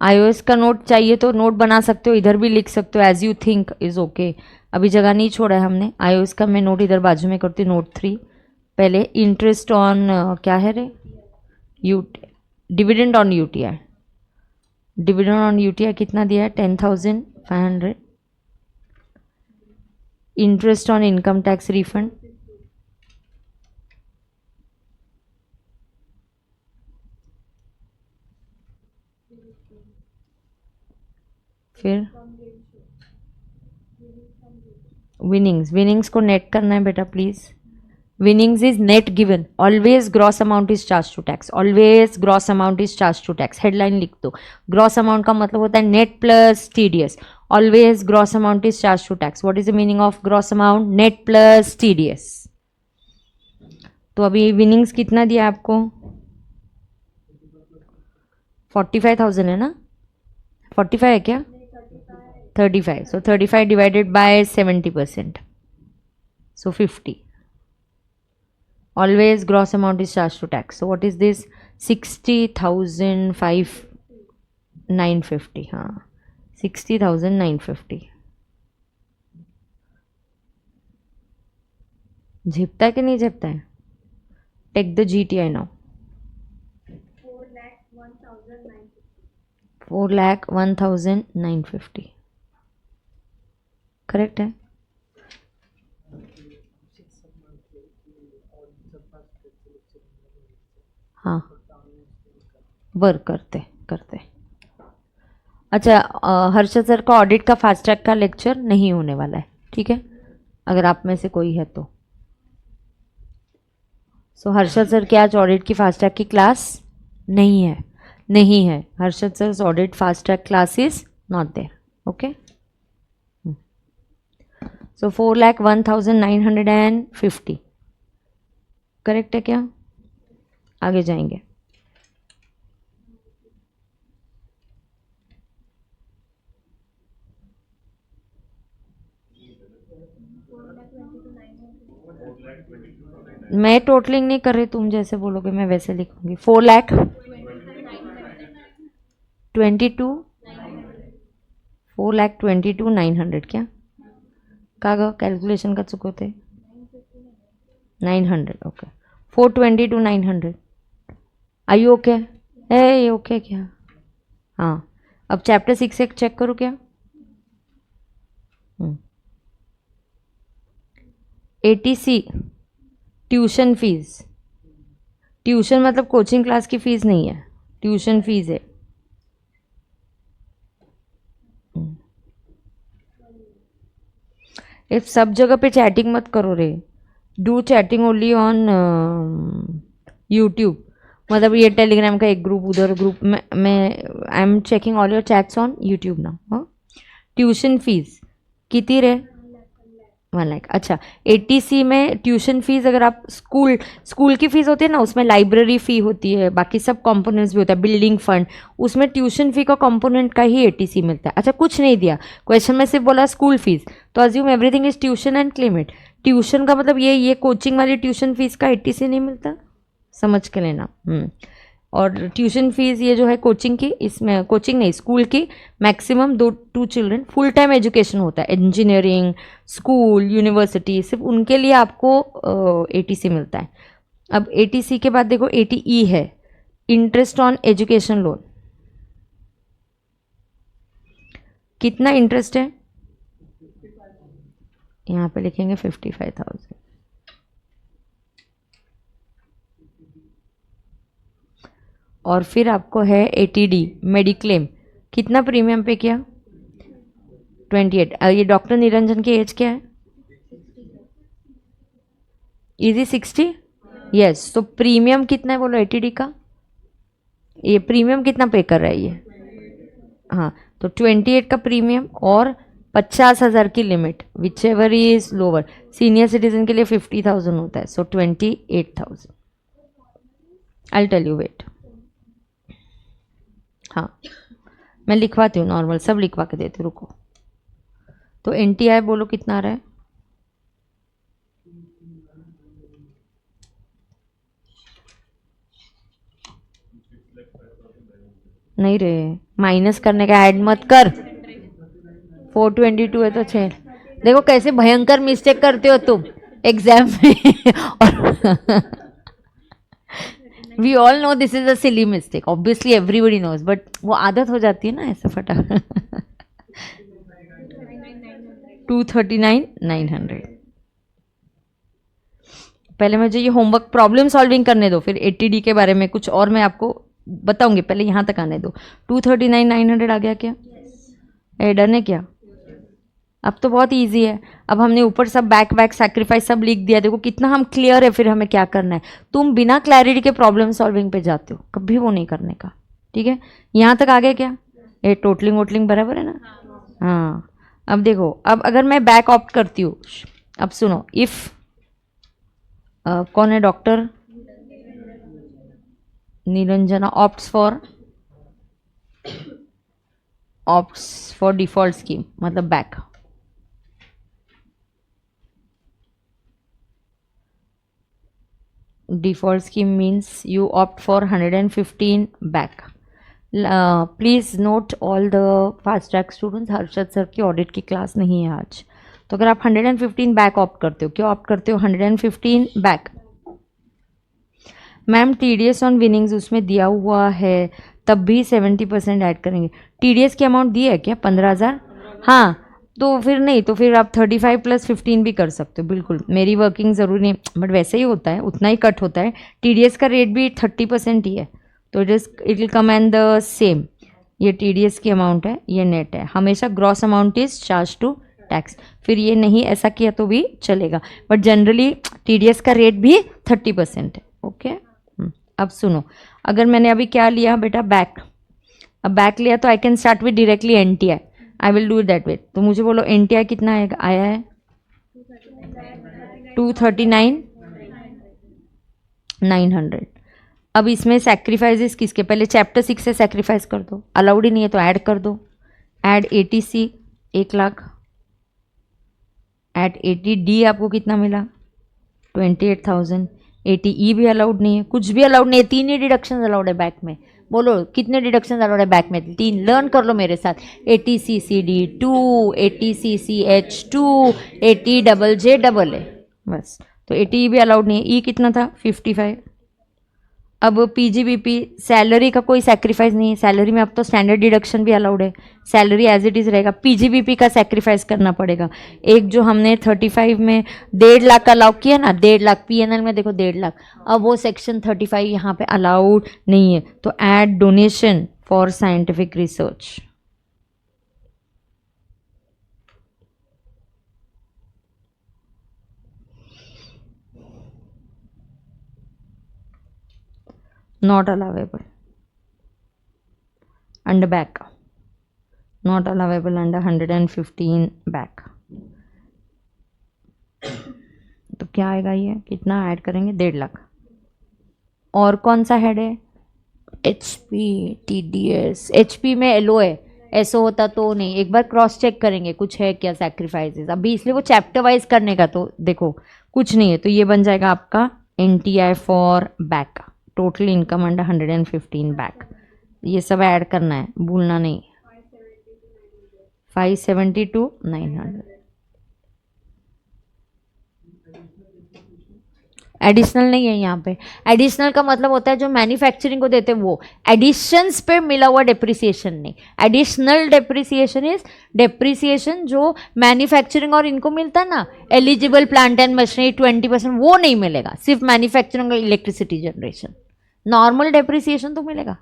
iOS का नोट चाहिए तो नोट बना सकते हो, इधर भी लिख सकते हो, as you think is okay. अभी जगह नहीं छोड़ा है हमने। iOS का मैं नोट इधर बाजू में करती हूँ, नोट 3। पहले इंटरेस्ट ऑन क्या है रे? Dividend on UTI। Dividend on UTI कितना दिया है? 10,500। Interest on income tax refund, फिर विनिंग्स को नेट करना है बेटा please. Winnings is net given, always gross amount is charge to tax, always gross amount is charge to tax. Headline लिख दो। ग्रॉस अमाउंट का मतलब होता है net plus TDS। Always gross amount is charge to tax. What is the meaning of gross amount? Net plus TDS। तो अभी winnings कितना दिया आपको? 45,000 है ना? 45 है क्या? 35। So 35 divided by 70%. So 50. Always gross amount is charged to tax. So what is this? 60,950. हाँ, 60,950. झेपता है कि नहीं झेपता है? Take the GTI now. 4,01,950. Correct है? हाँ, वर्क करते करते। अच्छा, हर्षद सर का ऑडिट का फास्ट ट्रैक का लेक्चर नहीं होने वाला है, ठीक है? अगर आप में से कोई है तो। सो हर्षद सर की आज ऑडिट की फास्ट ट्रैक की क्लास नहीं है, नहीं है. Harshad sir's audit fast track class is not there. Okay. So 4,01,950 correct है क्या? आगे जाएंगे. मैं टोटलिंग नहीं कर रही, तुम जैसे बोलोगे मैं वैसे लिखूंगी. 4,22,900 क्या? का ग कैलकुलेशन का चुक होते 900. Okay. 4,22,900. I you okay? A okay क्या? हाँ. अब चैप्टर 6 एक चेक करूँ क्या? ATC tuition fees. ट्यूशन मतलब कोचिंग क्लास की फीस नहीं है, ट्यूशन फीस है. इफ सब जगह पे चैटिंग मत करो रे. Do chatting only on YouTube. मतलब ये टेलीग्राम का एक ग्रुप, उधर ग्रुप में I am checking all your chats on YouTube ना. हाँ. ट्यूशन फीस कितनी रे? 1 लाख. अच्छा. ATC में ट्यूशन फीस अगर आप स्कूल की फीस होती है ना, उसमें लाइब्रेरी फ़ी होती है, बाकी सब कंपोनेंट्स भी होता है, बिल्डिंग फंड, उसमें ट्यूशन फ़ी का कंपोनेंट का ही ATC मिलता है. अच्छा, कुछ नहीं दिया क्वेश्चन में, सिर्फ बोला स्कूल फीस, तो assume everything is tuition and claim it. Tuition का मतलब ये कोचिंग वाली ट्यूशन फीस का ATC नहीं मिलता, समझ के लेना. और ट्यूशन फीस ये जो है कोचिंग की, इसमें कोचिंग नहीं स्कूल की, maximum 2 children full time education होता है, इंजीनियरिंग, स्कूल, यूनिवर्सिटी, सिर्फ उनके लिए आपको ATC मिलता है. अब ATC के बाद देखो ATE है, इंटरेस्ट ऑन एजुकेशन लोन. कितना इंटरेस्ट है? यहाँ पे लिखेंगे 55,000. और फिर आपको है ATD मेडिक्लेम. कितना प्रीमियम पे किया? 28. ये डॉक्टर निरंजन की एज क्या है? इजी 60. यस. तो प्रीमियम कितना है बोलो ATD का? ये प्रीमियम कितना पे कर रहा है ये? हाँ, तो 28 का प्रीमियम और 50,000 की limit, whichever is lower. Senior citizen के लिए 50,000 होता है, so 28,000. I tell you, wait. हाँ, मैं लिखवाती हूँ, नॉर्मल सब लिखवा के देती हूँ, रुको. तो NTI बोलो कितना आ रहा है? नहीं रे, माइनस करने का, ऐड मत कर. 422 है तो 6. देखो कैसे भयंकर मिस्टेक करते हो तुम एग्जाम में. We all know this is a silly mistake, obviously everybody knows, but वो आदत हो जाती है ना ऐसे फटा. 239,900. पहले मुझे ये होमवर्क प्रॉब्लम सॉल्विंग करने दो, फिर ATD के बारे में कुछ और मैं आपको बताऊंगी, पहले यहाँ तक आने दो. 239,900 आ गया क्या? एडर ने क्या? अब तो बहुत इजी है. अब हमने ऊपर सब बैक सैक्रिफाइस सब लिख दिया. देखो कितना हम क्लियर है, फिर हमें क्या करना है. तुम बिना क्लैरिटी के प्रॉब्लम सॉल्विंग पे जाते हो, कभी वो नहीं करने का. ठीक है, यहाँ तक आ गया क्या? ये टोटलिंग वोटलिंग बराबर है ना? हाँ. अब देखो, अब अगर मैं बैक ऑप्ट करती हूँ, अब सुनो. इफ कौन है? Doctor Niranjana opts for default scheme, मतलब back. Default scheme means you opt for 115 back. Please note all the fast track students, Harshad sir की ऑडिट की क्लास नहीं है आज. तो अगर आप 115 बैक ऑप्ट करते हो, क्यों ऑप्ट करते हो 115 back? Ma'am TDS on winnings उसमें दिया हुआ है, तब भी 70% ऐड करेंगे. TDS की अमाउंट दी है क्या? 15,000. हाँ, तो फिर नहीं, तो फिर आप 35 + 15 भी कर सकते हो. बिल्कुल, मेरी वर्किंग ज़रूरी नहीं, बट वैसे ही होता है, उतना ही कट होता है. TDS का रेट भी 30% ही है, तो it will come and the same. ये TDS की अमाउंट है, ये नेट है. हमेशा gross amount is charge to tax. फिर ये नहीं ऐसा किया तो भी चलेगा, बट जनरली TDS का रेट भी 30% है. ओके. अब सुनो, अगर मैंने अभी क्या लिया बेटा, बैक, अब बैक लिया तो I can start with directly N T I, I will do it that way. तो मुझे बोलो एन टी आई कितना आएगा, आया है 239,900। अब इसमें सैक्रिफाइसेस किसके, पहले चैप्टर 6 से सैक्रिफाइस कर दो, अलाउड ही नहीं है तो ऐड कर दो। ऐड 80C 1,00,000, ऐड 80D आपको कितना मिला 28,000। 80E भी अलाउड नहीं है, कुछ भी अलाउड नहीं है, 3 ही डिडक्शन अलाउड है बैक में। बोलो कितने डिडक्शन अलाउड है बैक में, 3, लर्न कर लो मेरे साथ। 80CCD2, 80CCH2, 80JJ, बस। तो 80E भी अलाउड नहीं है। ई कितना था 55। अब पीजीबीपी सैलरी का कोई सैक्रिफाइस नहीं है, सैलरी में अब तो स्टैंडर्ड डिडक्शन भी अलाउड है, सैलरी एज इट इज रहेगा, पीजीबीपी का सैक्रिफाइस करना पड़ेगा। एक जो हमने 35 में 1.5 लाख का अलाउ किया ना, 1.5 लाख पीएनएल में देखो 1.5 लाख, अब वो सेक्शन 35 यहाँ पे अलाउड नहीं है। तो add donation for scientific research, not allowable under back, not allowable under 115 back। तो क्या आएगा, ये कितना ऐड करेंगे 1.5 लाख। और कौन सा हेड है, H P T D S, H P में एल ओ है, ऐसा होता तो नहीं, एक बार क्रॉस चेक करेंगे कुछ है क्या सैक्रिफाइसेस अभी, इसलिए वो चैप्टर वाइज करने का, तो देखो कुछ नहीं है, तो ये बन जाएगा आपका N T I for BAC, total income under 115 BAC, ये सब ऐड करना है, भूलना नहीं। 572,900 एडिशनल नहीं है यहाँ पे। एडिशनल का मतलब होता है जो मैन्युफैक्चरिंग को देते हैं वो, एडिशंस पे मिला हुआ डेप्रिसिएशन नहीं। एडिशनल डेप्रिसिएशन इज डेप्रिसिएशन जो मैन्युफैक्चरिंग और इनको मिलता है ना, एलिजिबल प्लांट एंड मशीनरी 20%, वो नहीं मिलेगा, सिर्फ मैन्युफैक्चरिंग और इलेक्ट्रिसिटी जनरेशन। नॉर्मल डेप्रिसिएशन तो मिलेगा,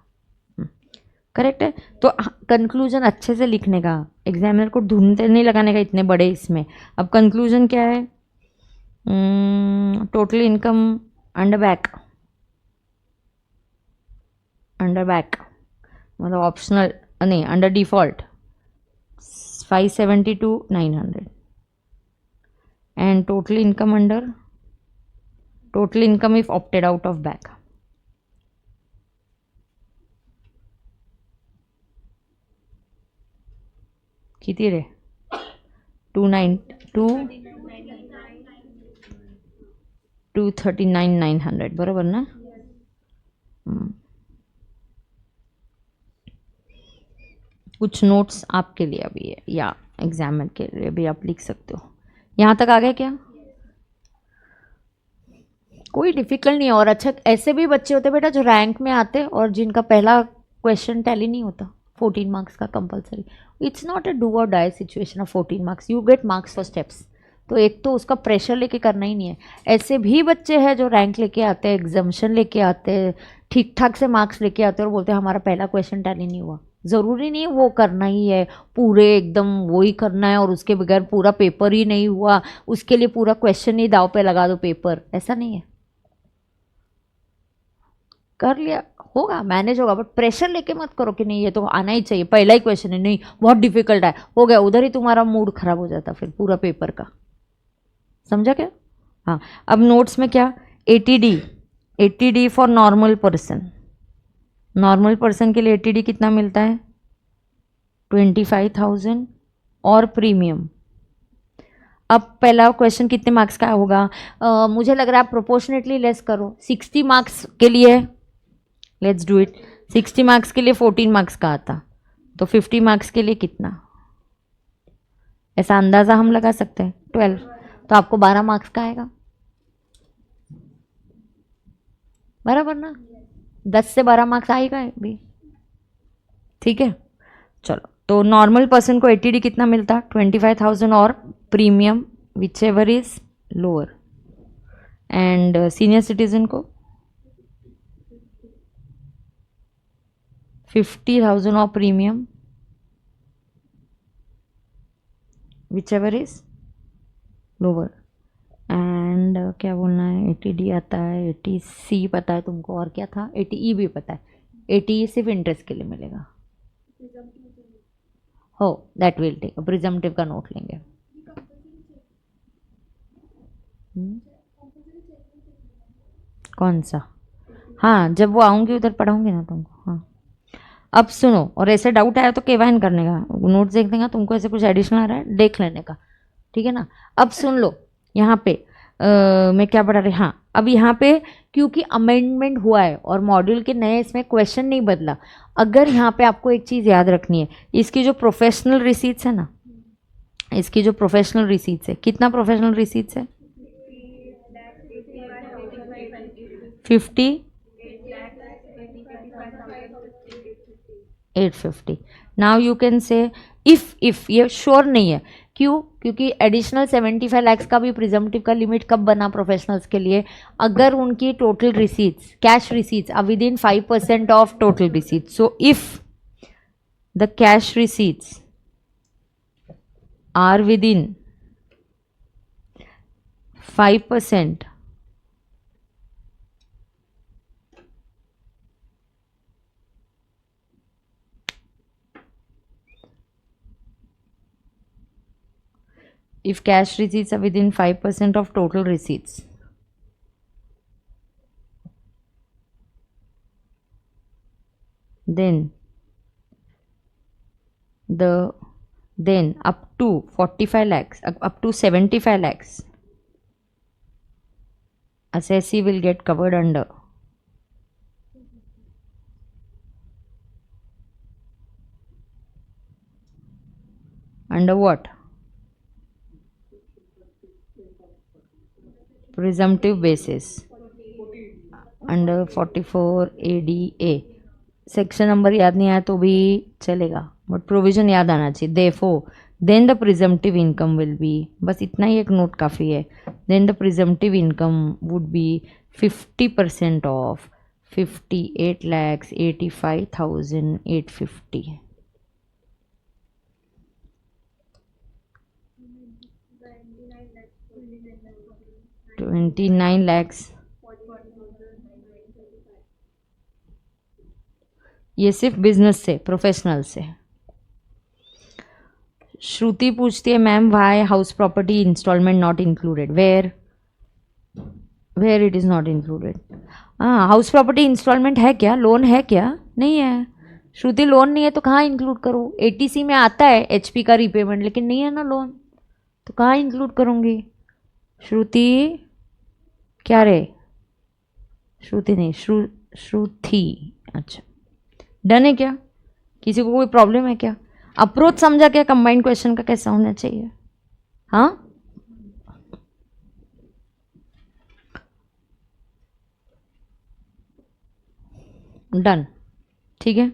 करेक्ट है। तो कंक्लूजन अच्छे से लिखने का, एग्जामिनर को ढूंढते नहीं लगाने का इतने बड़े इसमें। अब कंक्लूजन क्या है, total income under back, under back मतलब ऑप्शनल नहीं, under default 572,900 and total income under, total income if opted out of back, किती रे 239,900 बरोबर ना। कुछ नोट्स आपके लिए अभी है या एग्जाम के लिए भी आप लिख सकते हो। यहाँ तक आ गए क्या, कोई डिफिकल्ट नहीं है। और अच्छा, ऐसे भी बच्चे होते बेटा जो रैंक में आते और जिनका पहला क्वेश्चन टैली नहीं होता, 14 मार्क्स का कंपलसरी। It's not a do or die situation of 14 marks, you get marks for steps. तो एक तो उसका प्रेशर लेके करना ही नहीं है। ऐसे भी बच्चे हैं जो रैंक लेके आते हैं, एग्जामिशन लेके आते हैं, ठीक ठाक से मार्क्स लेके आते हैं और बोलते हैं हमारा पहला क्वेश्चन टैली नहीं हुआ। ज़रूरी नहीं वो करना ही है पूरे एकदम वो ही करना है, और उसके बगैर पूरा पेपर ही नहीं हुआ उसके लिए पूरा क्वेश्चन ही दाव पे लगा दो पेपर, ऐसा नहीं है। कर लिया होगा, मैनेज होगा, बट प्रेशर लेके मत करो कि नहीं ये तो आना ही चाहिए, पहला ही क्वेश्चन है, नहीं बहुत डिफिकल्ट है, हो गया, उधर ही तुम्हारा मूड खराब हो जाता फिर पूरा पेपर का। समझा क्या। हाँ, अब नोट्स में क्या, 80D, 80D for normal person, normal person के लिए 80D कितना मिलता है 25,000 और प्रीमियम। अब पहला क्वेश्चन कितने मार्क्स का होगा, मुझे लग रहा है आप प्रोपोर्शनेटली लेस करो, 60 मार्क्स के लिए, लेट्स डू इट, 60 मार्क्स के लिए 14 मार्क्स का आता, तो 50 मार्क्स के लिए कितना, ऐसा अंदाज़ा हम लगा सकते हैं 12, तो आपको 12 मार्क्स का आएगा, बराबर ना, 10 से 12 मार्क्स आएगा भी, ठीक है। चलो, तो नॉर्मल पर्सन को 80D कितना मिलता 25,000 और premium which ever is lower, and senior citizen को 50,000 और premium which ever is lower, and क्या बोलना है, 80D आता है, 80C पता है तुमको, और क्या था, 80E भी पता है। 80E सिर्फ इंटरेस्ट के लिए मिलेगा। हो, दैट विल टेक, प्रिजम्पटिव का नोट लेंगे। कौन सा? हाँ, जब वो आऊँगी उधर पढ़ाऊँगी ना तुमको। हाँ, अब सुनो, और ऐसे डाउट आया तो केवाइन करने का, नोट्स देख देगा, तुमको ऐसे कुछ एडिशनल आ रहा है देख लेने का, ठीक है ना। अब सुन लो, यहाँ पे मैं क्या पढ़ा रही, हाँ, अब यहाँ पे क्योंकि अमेंडमेंट हुआ है और मॉड्यूल के नए इसमें क्वेश्चन नहीं बदला। अगर यहाँ पे आपको एक चीज़ याद रखनी है, इसकी जो प्रोफेशनल रिसीट्स है ना, इसकी जो प्रोफेशनल रिसीट्स है, कितना प्रोफेशनल रिसीट्स है, 5850। Now you can say if ये श्योर नहीं है, क्यों, क्योंकि एडिशनल 75 लैक्स का भी प्रिजम्पटिव का लिमिट कब बना प्रोफेशनल्स के लिए, अगर उनकी total receipts, cash receipts are within 5% of total receipts. So if the cash receipts are within 5%, if cash receipts are within 5% of total receipts, then up to 45 lakhs, up to 75 lakhs, assessee will get covered under what? Presumptive basis, under 44 ADA। Section number याद नहीं आया तो भी चलेगा, but provision याद आना चाहिए। Therefore then the presumptive income will be, बस इतना ही एक नोट काफ़ी है, then the presumptive income would be 50% of 58,85,850। 29 lakhs, ये सिर्फ बिजनेस से, प्रोफेशनल से। श्रुति पूछती है ma'am why house property installment not included, where it is not included. हाँ, हाउस प्रॉपर्टी इंस्टॉलमेंट है क्या, लोन है क्या, नहीं है। श्रुति लोन नहीं है तो कहाँ इंक्लूड करूँ, एटीसी में आता है एचपी का रीपेमेंट, लेकिन नहीं है ना लोन, तो कहाँ इंक्लूड करूँगी। श्रुति क्या रे, श्रुति नहीं, श्रुति, अच्छा डन है क्या, किसी को कोई प्रॉब्लम है क्या, अप्रोच समझा क्या कंबाइंड क्वेश्चन का कैसा होना चाहिए। हाँ, डन, ठीक है।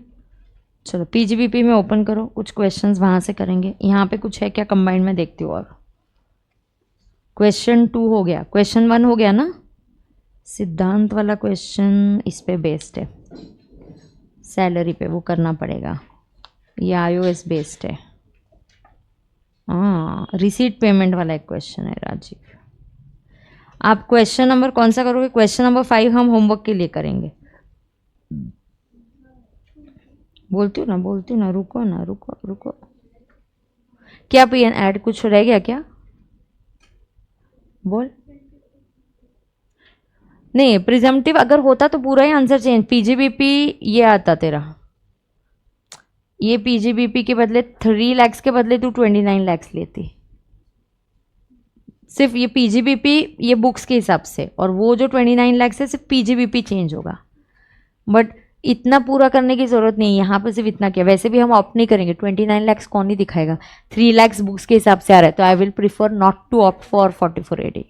चलो पीजीबीपी में ओपन करो, कुछ क्वेश्चंस वहां से करेंगे। यहाँ पे कुछ है क्या कंबाइंड में, देखती हूँ। और क्वेश्चन 2 हो गया, क्वेश्चन 1 हो गया ना, सिद्धांत वाला क्वेश्चन इस पे बेस्ड है, सैलरी पे, वो करना पड़ेगा। ये iOS बेस्ड है। हाँ, रिसीट पेमेंट वाला एक क्वेश्चन है राजीव। आप क्वेश्चन नंबर कौन सा करोगे, क्वेश्चन नंबर 5 हम होमवर्क के लिए करेंगे। बोलती हूँ ना, रुको ना, रुको। क्या पीएन ऐड कुछ रह गया क्या, बोल। नहीं, प्रिजम्पटिव अगर होता तो पूरा ही आंसर चेंज, पीजीबीपी ये आता तेरा, ये पीजीबीपी के बदले 3 lakhs के बदले तू 29 lakhs लेती, सिर्फ ये पीजीबीपी ये बुक्स के हिसाब से, और वो जो 29 lakhs है सिर्फ पीजीबीपी चेंज होगा। बट इतना पूरा करने की ज़रूरत नहीं है, यहाँ पे सिर्फ इतना किया। वैसे भी हम ऑप्ट नहीं करेंगे, 29 lakhs कौन ही दिखाएगा, 3 lakhs बुक्स के हिसाब से आ रहा है, तो I will prefer not to opt for 44 AD।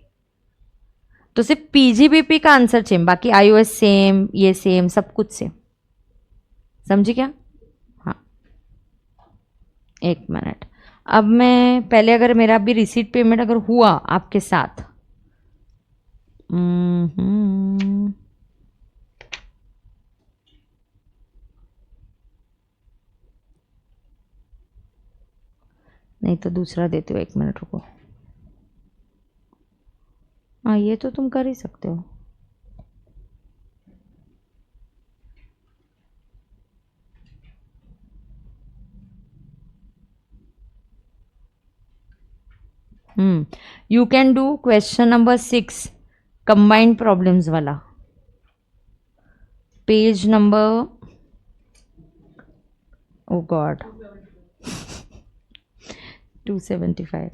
तो सिर्फ पीजीबीपी का आंसर सेम, बाकी iOS सेम, ये सेम, सब कुछ सेम, समझी क्या। हाँ, एक मिनट, अब मैं पहले, अगर मेरा भी रिसीट पेमेंट अगर हुआ आपके साथ, नहीं तो दूसरा देती हूँ, एक मिनट रुको। हाँ, ये तो तुम कर ही सकते हो। You can do question number 6 combined problems वाला, पेज नंबर, ओ गॉड 275,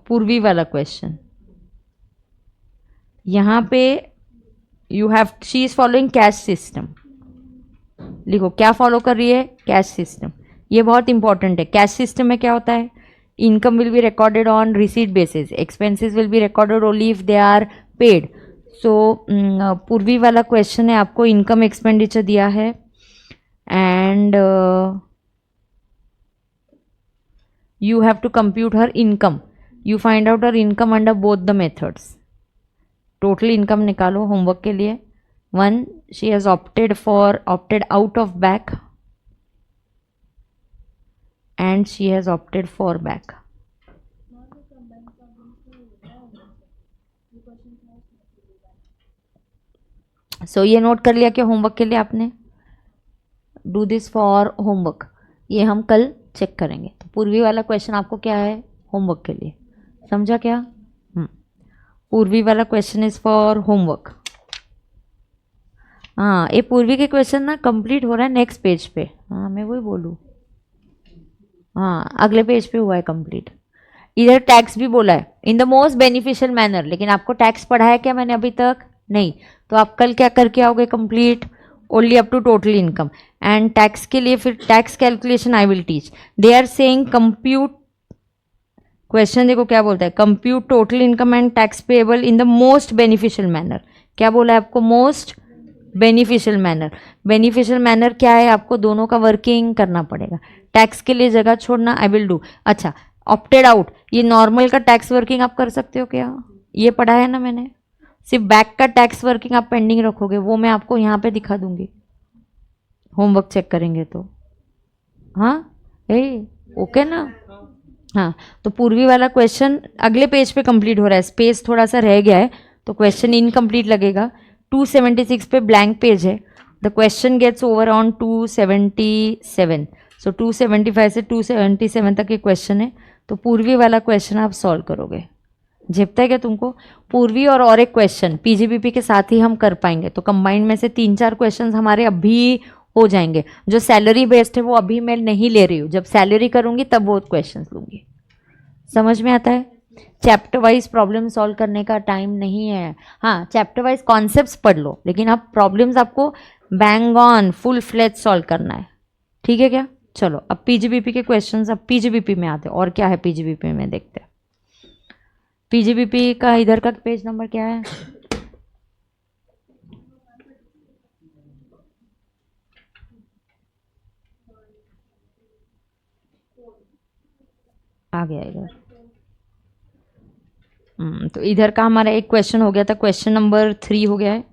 पूर्वी वाला क्वेश्चन। यहाँ पे you have, she is following cash system. लिखो क्या फॉलो कर रही है, कैश सिस्टम। ये बहुत इंपॉर्टेंट है। कैश सिस्टम में क्या होता है, income will be recorded on receipt basis, expenses will be recorded only if they are paid. So Purvi वाला क्वेश्चन है, आपको इनकम एक्सपेंडिचर दिया है and you have to compute her income. You find out her income under both the methods. Total income निकालो homework के लिए। One, she has opted out of back and she has opted for back. So ये note कर लिया कि homework के लिए आपने, डू दिस फॉर होमवर्क। ये हम कल चेक करेंगे। तो पूर्वी वाला क्वेश्चन आपको क्या है, होमवर्क के लिए, समझा क्या? पूर्वी वाला क्वेश्चन इज फॉर होमवर्क। हाँ, ये पूर्वी के क्वेश्चन ना कंप्लीट हो रहा है नेक्स्ट पेज पे। हाँ, मैं वही बोलूँ, हाँ अगले पेज पे हुआ है कंप्लीट। इधर टैक्स भी बोला है इन द मोस्ट बेनिफिशियल मैनर, लेकिन आपको टैक्स पढ़ाया क्या मैंने अभी तक? नहीं। तो आप कल क्या करके आओगे complete, only up to total income. And tax के लिए फिर tax calculation I will teach. They are saying compute, question देखो क्या बोलता है, compute total income and tax payable in the most beneficial manner. क्या बोला है आपको, most beneficial manner. Beneficial manner क्या है, आपको दोनों का वर्किंग करना पड़ेगा। टैक्स के लिए जगह छोड़ना, आई विल डू। अच्छा, ऑप्टेड आउट, ये नॉर्मल का टैक्स वर्किंग आप कर सकते हो क्या? ये पढ़ा है ना मैंने। सिर्फ बैक का टैक्स वर्किंग आप पेंडिंग रखोगे, वो मैं आपको यहाँ पे दिखा दूंगी होमवर्क चेक करेंगे तो। हाँ ओके ना। हाँ, तो पूर्वी वाला क्वेश्चन अगले पेज पे कंप्लीट हो रहा है, स्पेस थोड़ा सा रह गया है तो क्वेश्चन इनकम्प्लीट लगेगा। 276 पे ब्लैंक पेज है। The question gets over on 277। सो 275 से 277 तक ये क्वेश्चन है। तो पूर्वी वाला क्वेश्चन आप सॉल्व करोगे। झेपता है क्या तुमको? पूर्वी और एक क्वेश्चन पीजीबीपी के साथ ही हम कर पाएंगे, तो कंबाइंड में से 3-4 क्वेश्चन हमारे अभी हो जाएंगे। जो सैलरी बेस्ड है वो अभी मैं नहीं ले रही हूँ, जब सैलरी करूँगी तब वो क्वेश्चन लूँगी। समझ में आता है? चैप्टर वाइज प्रॉब्लम सॉल्व करने का टाइम नहीं है। हाँ, चैप्टर वाइज कॉन्सेप्ट्स पढ़ लो, लेकिन आप प्रॉब्लम्स आपको bang on full fledge solve करना है। ठीक है क्या? चलो अब पीजीबीपी के क्वेश्चंस, अब पीजीबीपी में आते हैं। और क्या है पीजीबीपी में, देखते हैं। पीजीबीपी का इधर का पेज नंबर क्या है? आ गया इधर। तो इधर का हमारा एक क्वेश्चन हो गया था, क्वेश्चन नंबर 3 हो गया है।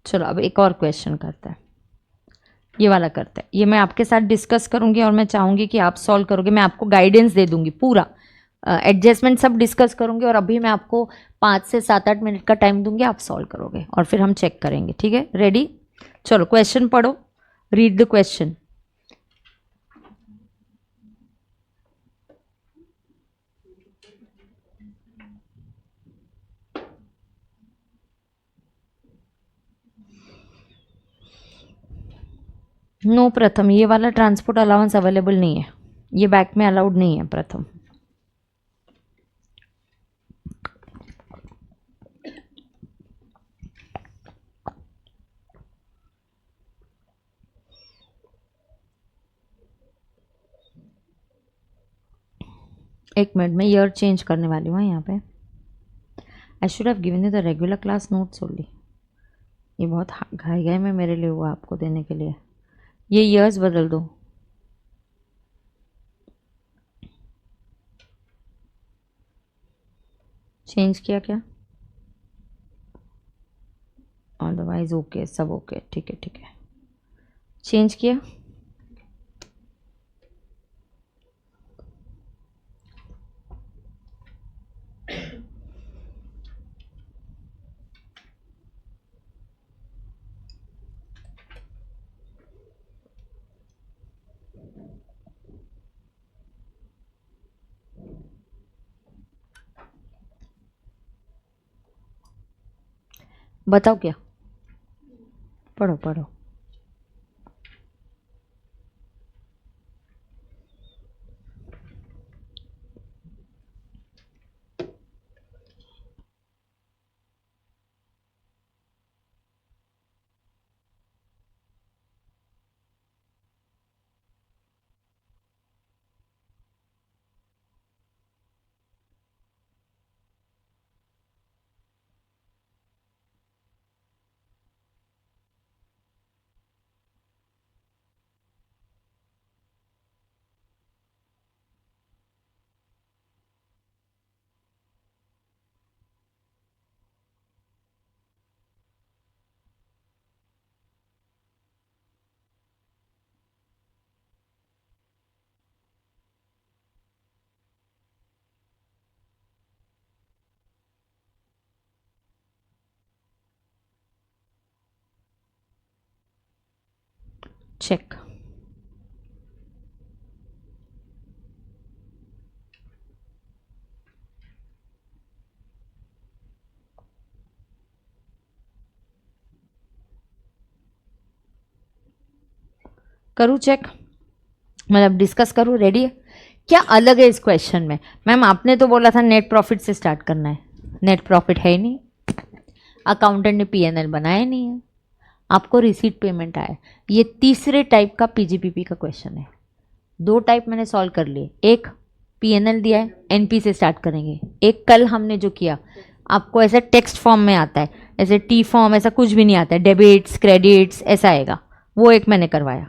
चलो अब एक और क्वेश्चन करते हैं, ये वाला करते हैं। ये मैं आपके साथ डिस्कस करूंगी और मैं चाहूंगी कि आप सॉल्व करोगे। मैं आपको गाइडेंस दे दूंगी पूरा, एडजस्टमेंट सब डिस्कस करूंगी, और अभी मैं आपको 5 से 7-8 मिनट का टाइम दूंगी, आप सॉल्व करोगे और फिर हम चेक करेंगे। ठीक है, रेडी? चलो क्वेश्चन पढ़ो, रीड द क्वेश्चन। नो प्रथम, ये वाला ट्रांसपोर्ट अलाउंस अवेलेबल नहीं है, ये बैक में अलाउड नहीं है प्रथम। एक मिनट में ईयर चेंज करने वाली हूँ यहाँ पे। I should have given you the regular class notes only. ये बहुत घाई घाई में मेरे लिए हुआ आपको देने के लिए। ये ईयर्स बदल दो। चेंज किया क्या? कस्टमाइज ओके, सब ओके, ठीक है ठीक है। चेंज किया, बताओ क्या, पढ़ो पढ़ो। चेक, करूँ चेक, मतलब डिस्कस करूँ, रेडी है? क्या अलग है इस क्वेश्चन में? मैम आपने तो बोला था नेट प्रॉफिट से स्टार्ट करना है, नेट प्रॉफिट है ही नहीं, अकाउंटेंट ने पीएनएल बनाया नहीं है, आपको रिसीट पेमेंट आया। ये तीसरे टाइप का पीजीपीपी का क्वेश्चन है। दो टाइप मैंने सॉल्व कर लिए, एक पीएनएल दिया है, एनपी से स्टार्ट करेंगे, एक कल हमने जो किया आपको ऐसा टेक्स्ट फॉर्म में आता है, ऐसे टी फॉर्म ऐसा कुछ भी नहीं आता है, डेबिट्स क्रेडिट्स ऐसा आएगा, वो एक मैंने करवाया।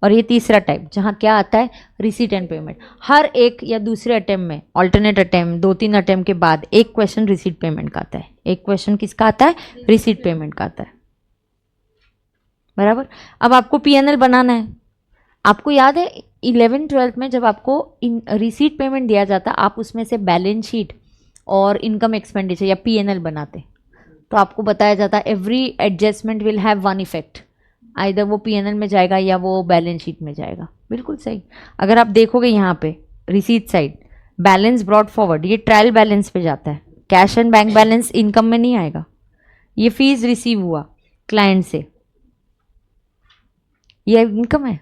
और ये तीसरा टाइप जहाँ क्या आता है, रिसीट एंड पेमेंट। हर एक या दूसरे अटेम्प्ट में, ऑल्टरनेट अटेम्प्ट, 2-3 अटेम्प्ट के बाद एक क्वेश्चन रिसीट पेमेंट का आता है, एक क्वेश्चन किसका आता है, रिसीट पेमेंट का आता है, बराबर। अब आपको पीएनएल बनाना है। आपको याद है 11th-12th में जब आपको रिसीट पेमेंट दिया जाता, आप उसमें से बैलेंस शीट और इनकम एक्सपेंडिचर या पीएनएल बनाते, तो आपको बताया जाता every adjustment will have one effect, either वो पीएनएल में जाएगा या वो बैलेंस शीट में जाएगा। बिल्कुल सही। अगर आप देखोगे यहाँ पे receipt side, balance brought forward, ये ट्रायल बैलेंस पे जाता है, cash and bank balance income में नहीं आएगा। ये फीस रिसीव हुआ क्लाइंट से, ये इनकम है,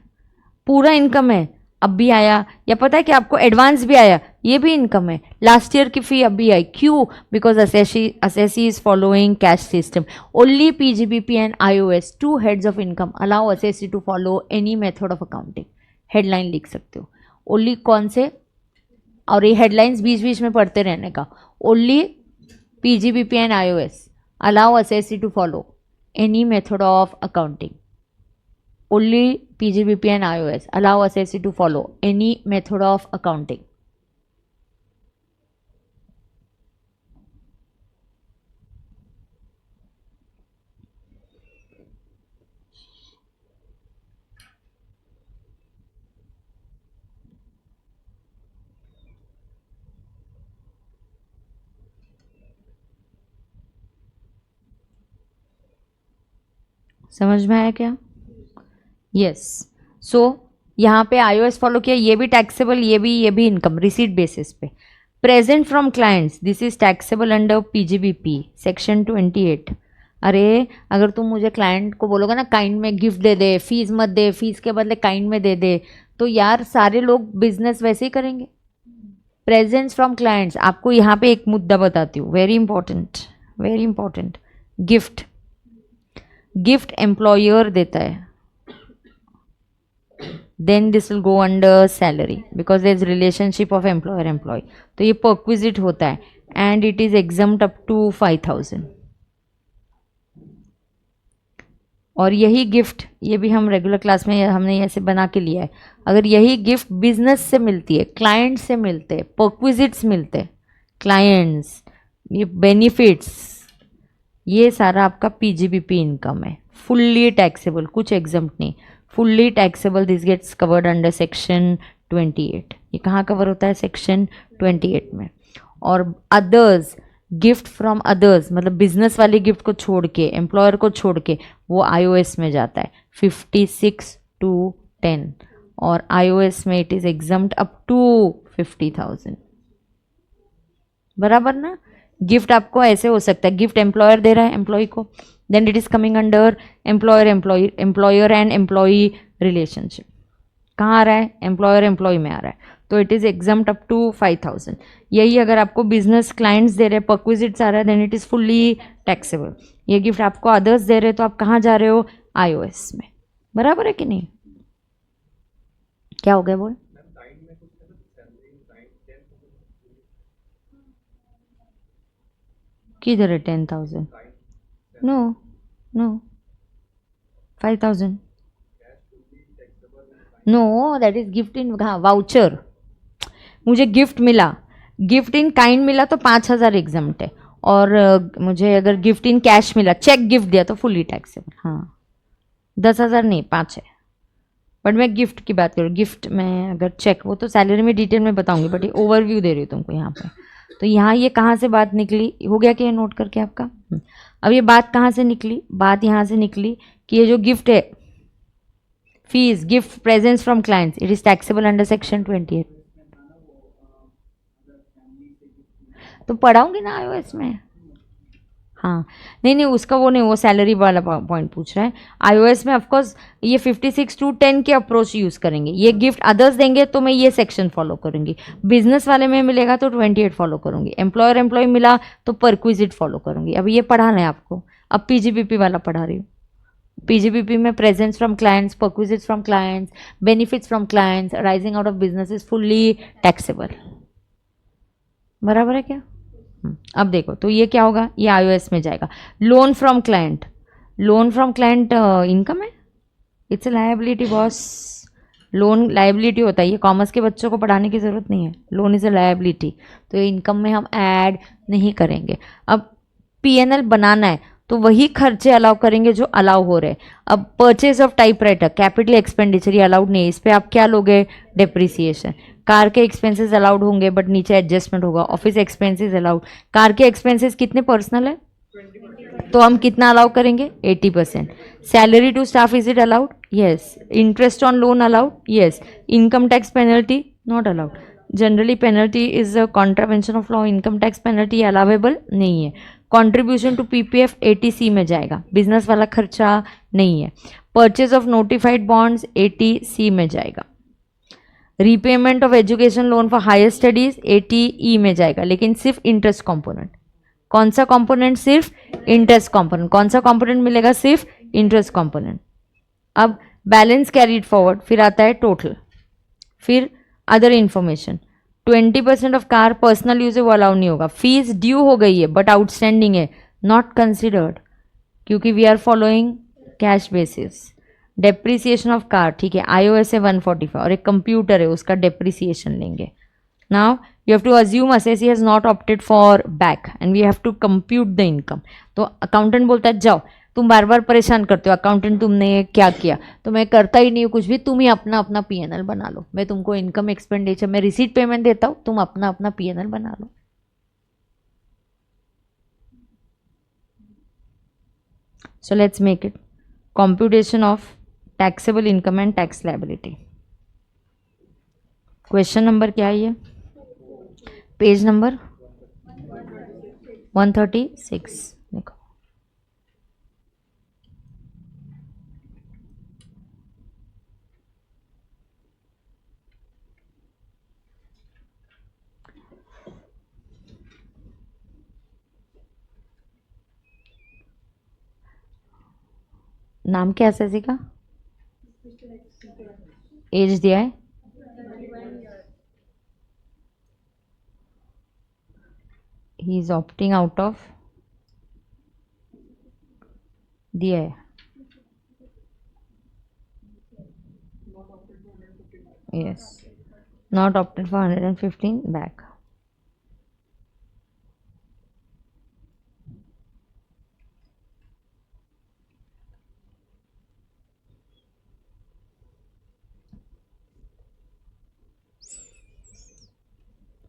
पूरा इनकम है, अब भी आया, या पता है कि आपको एडवांस भी आया, ये भी इनकम है। लास्ट ईयर की फी अब भी आई, क्यों? Because assessee is following cash system. Only PGBP and IOS, 2 heads of income allow assessee to follow any method of accounting. Headline लिख सकते हो, ओनली कौन से, और ये हेडलाइंस बीच बीच में पढ़ते रहने का। Only PGBP and IOS allow assessee to follow any method of accounting. Only PGBP and iOS allow assessee to follow any method of accounting. समझ में आया क्या? यस। सो यहाँ पे iOS फॉलो किया, ये भी टैक्सेबल, ये भी इनकम रिसीट बेसिस पे। Present from clients, this is taxable under PGBP section 28। अरे अगर तुम मुझे क्लाइंट को बोलोगे ना काइंड में गिफ्ट दे दे, फीस मत दे, फीस के बदले काइंड में दे दे, तो यार सारे लोग बिजनेस वैसे ही करेंगे। प्रेजेंट्स फ्रॉम क्लाइंट्स, आपको यहाँ पे एक मुद्दा बताती हूँ, वेरी इंपॉर्टेंट। गिफ्ट एम्प्लॉयर देता है, then this will go under salary because there is relationship of employer employee, तो ये perquisite होता है and it is exempt up to 5,000। और यही गिफ्ट, ये भी हम रेगुलर क्लास में हमने ऐसे बना के लिया है, अगर यही गिफ्ट बिजनेस से मिलती है, क्लाइंट से मिलते हैं, परक्विजिट्स मिलते हैं, क्लाइंट्स, ये बेनिफिट्स, ये सारा आपका पीजीबीपी इनकम है, फुल्ली टैक्सेबल, कुछ एग्जम्प्ट नहीं, fully taxable. This gets covered under section 28. ये कहाँ कवर होता है? सेक्शन 28 में. और अदर्स, गिफ्ट फ्रॉम अदर्स मतलब बिजनेस वाले गिफ्ट को छोड़ के, एम्प्लॉयर को छोड़ के, वो आईओएस में जाता है 56 to 10. और आईओएस में it is exempt up to 50,000. बराबर ना? गिफ्ट आपको ऐसे हो सकता है, गिफ्ट एम्प्लॉयर दे रहा है एम्प्लॉय को, then it is coming under employer employee, employer and employee relationship. कहाँ आ रहा है? एम्प्लॉयर एम्प्लॉय में आ रहा है, तो it is exempt up to 5,000. यही अगर आपको बिजनेस क्लाइंट्स दे रहे हैं, परक्विजिट्स आ रहा है, then it is fully taxable. ये गिफ्ट आपको अदर्स दे रहे हैं, तो आप कहाँ जा रहे हो? आईओएस में. बराबर है कि नहीं? क्या हो गया बोल? किधर है 10,000? No no, 5,000. No, that is gift in, हाँ वाउचर. मुझे गिफ्ट मिला, गिफ्ट इन काइंड मिला तो 5,000 एग्जम्प्ट है. और मुझे अगर गिफ्ट इन कैश मिला, चेक गिफ्ट दिया तो फुल्ली टैक्सेबल. हाँ, 10,000 नहीं, 5 है. बट मैं गिफ्ट की बात करूँ, गिफ्ट में अगर चेक, वो तो सैलरी में डिटेल में बताऊंगी, बट ये ओवरव्यू दे रही हूँ तुमको यहाँ पे. तो यहाँ ये कहाँ से बात निकली? हो गया क्या नोट करके आपका? अब ये बात कहाँ से निकली? बात यहाँ से निकली कि ये जो गिफ्ट है, fees, gift, presents from clients, it is taxable under section 28. तो पढ़ाऊंगी ना आईओएस में. हाँ, नहीं नहीं, उसका वो नहीं, वो सैलरी वाला पॉइंट पूछ रहा है. आईओएस में ऑफकोर्स ये 56 to 10 के अप्रोच यूज़ करेंगे. ये गिफ्ट अदर्स देंगे तो मैं ये सेक्शन फॉलो करूंगी. बिजनेस वाले में मिलेगा तो 28 फॉलो करूंगी. एम्प्लॉयर एम्प्लॉय मिला तो परक्विजिट फॉलो करूंगी. अब ये पढ़ाना है आपको. अब पीजीबीपी वाला पढ़ा रही हूँ. पीजीबीपी में presents from clients, perquisites from clients, benefits from clients rising out of business is fully taxable. बराबर है क्या? अब देखो, तो ये क्या होगा? ये आईओएस में जाएगा. Loan from client, loan from client income है? It's a liability boss. Loan liability होता है, ये कॉमर्स के बच्चों को पढ़ाने की ज़रूरत नहीं है. लोन इज़ ए लायबिलिटी, तो ये इनकम में हम ऐड नहीं करेंगे. अब पीएनएल बनाना है तो वही खर्चे अलाउ करेंगे जो अलाउ हो रहे हैं. अब purchase of typewriter, capital expenditure, ये अलाउड नहीं है. इस पर आप क्या लोगे? डेप्रिसिएशन. कार के एक्सपेंसेस अलाउड होंगे बट नीचे एडजस्टमेंट होगा. Office expenses allowed. कार के एक्सपेंसेस कितने पर्सनल है? तो हम कितना अलाउ करेंगे? 80%. Salary to staff, is it allowed? Yes. Interest on loan allowed? Yes. Income tax penalty not allowed. Generally penalty is a contravention of law. Income tax penalty allowable नहीं है. Contribution to PPF 80C में जाएगा, business वाला खर्चा नहीं है. Purchase of notified bonds 80C में जाएगा. Repayment of education loan for higher studies 80E में जाएगा, लेकिन सिर्फ इंटरेस्ट कंपोनेंट. कौन सा कंपोनेंट? सिर्फ इंटरेस्ट कंपोनेंट. कौन सा कंपोनेंट मिलेगा? सिर्फ इंटरेस्ट कंपोनेंट. अब बैलेंस कैरीड फॉरवर्ड, फिर आता है टोटल, फिर other information. 20% of car personal use है, वो अलाउ नहीं होगा. फीस ड्यू हो गई है बट आउटस्टैंडिंग है, नॉट कंसिडर्ड, क्योंकि we are following cash basis. Depreciation of car, ठीक है, आईओएस है 145 और एक कंप्यूटर है, उसका डेप्रिसिएशन लेंगे. Now you have to assume assessee has not opted for back end we have to compute the income. तो अकाउंटेंट बोलता है जाओ, तुम बार बार परेशान करते हो अकाउंटेंट, तुमने क्या किया? तो मैं करता ही नहीं हूँ कुछ भी, तुम ही अपना अपना पीएनएल बना लो. मैं तुमको इनकम एक्सपेंडिचर में रिसीट पेमेंट देता हूँ, तुम अपना अपना पीएनएल बना लो. So let's make it computation of taxable income and tax liability. Question number क्या है ये? Page number 136. देखो, नाम क्या है एसएससी का? एज दिया है? He is opting out of, दिया है. Yes, not opted for 115 back.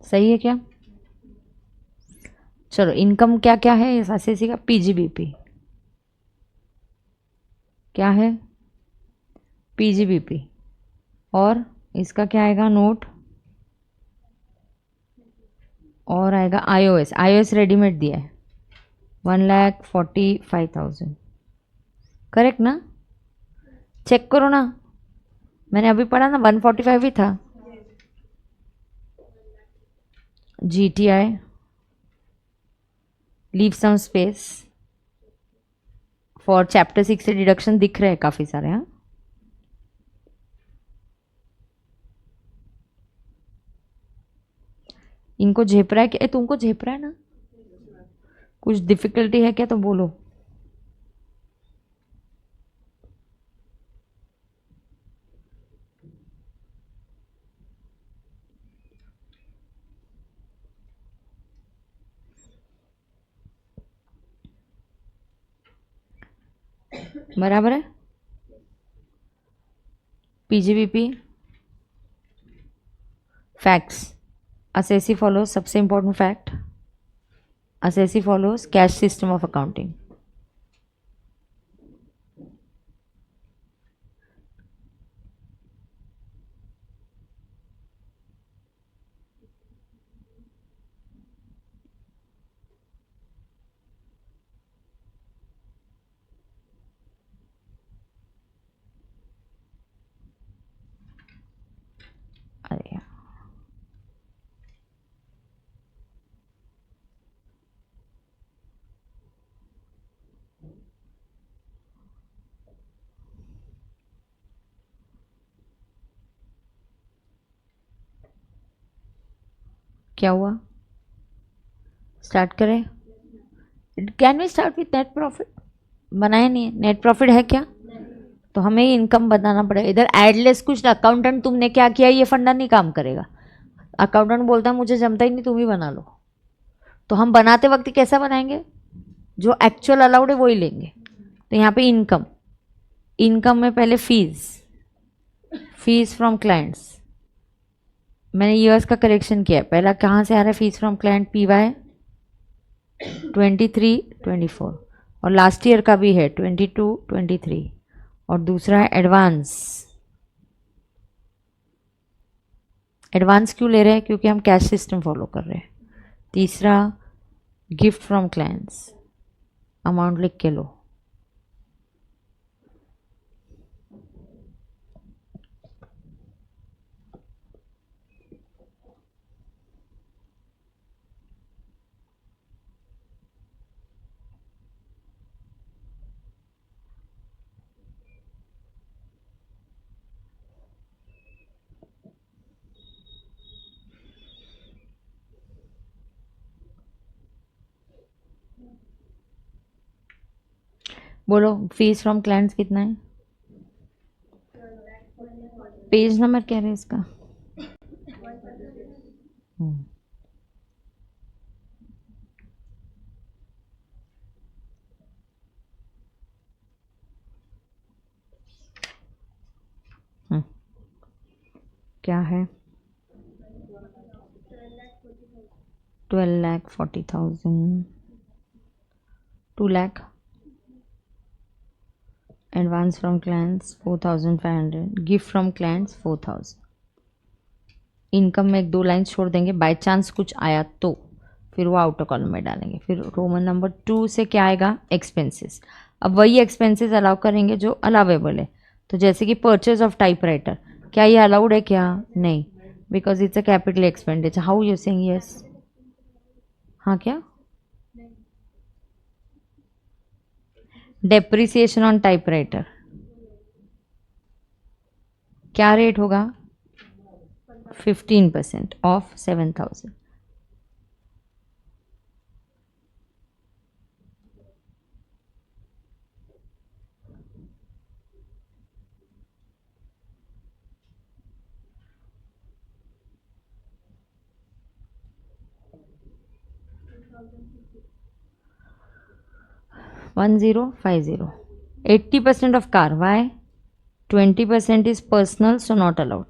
सही है क्या? चलो इनकम क्या क्या है इस एसएससी का? पीजीबीपी क्या है? पीजीबीपी। और इसका क्या आएगा? नोट। और आएगा आईओएस। आईओएस रेडीमेड दिया है 1,45,000। करेक्ट ना? चेक करो ना, मैंने अभी पढ़ा ना 145 ही था। GTI, leave some space for chapter 6 से डिडक्शन दिख रहे हैं काफ़ी सारे। हाँ, इनको झेप रहा है क्या? तुमको झेप रहा है ना? कुछ डिफिकल्टी है क्या तो बोलो। बराबर है। PGBP facts. असेसी फॉलोज, सबसे important fact, assessee follows cash system of accounting. अरे यार, क्या हुआ? स्टार्ट करें? Can we start with net profit? बनाया नहीं है, नेट प्रॉफिट है क्या? तो हमें ही इनकम बताना पड़ेगा। इधर एडलेस कुछ अकाउंटेंट तुमने क्या किया ये फंडा नहीं काम करेगा। अकाउंटेंट बोलता है मुझे जमता ही नहीं, तुम ही बना लो। तो हम बनाते वक्त कैसा बनाएंगे? जो एक्चुअल अलाउड है वही लेंगे। तो यहाँ पे इनकम, इनकम में पहले फीस, फीस फ्रॉम क्लाइंट्स। मैंने ईयर्स का करेक्शन किया है। पहला कहाँ से आ रहा है? फीस फ्रॉम क्लाइंट पीवाई 23, 24, और लास्ट ईयर का भी है 22, 23। और दूसरा है एडवांस। एडवांस क्यों ले रहे हैं? क्योंकि हम कैश सिस्टम फॉलो कर रहे हैं। तीसरा गिफ्ट फ्रॉम क्लाइंट्स, अमाउंट लिख के लो। बोलो फीस फ्रॉम क्लाइंट्स कितना है? पेज नंबर क्या है इसका? हम्म, हम्म, क्या है? 12,40,000, 2 lakh. Advance from clients 4,500, gift from clients 4,000। Income में 1-2 लाइन छोड़ देंगे, बाय चांस कुछ आया तो फिर वो आउटर कॉलम में डालेंगे। फिर रोमन नंबर 2 से क्या आएगा? एक्सपेंसेस। अब वही एक्सपेंसेस अलाउ करेंगे जो अलाउेबल है। तो जैसे कि परचेज ऑफ टाइपराइटर, क्या ये अलाउड है क्या? नहीं, because it's a capital expenditure. How you saying yes? हाँ क्या? डेप्रिसिएशन ऑन टाइपराइटर क्या रेट होगा? 15% of 7,000। One 050, 80% of car. Why? 20% is personal, so not allowed.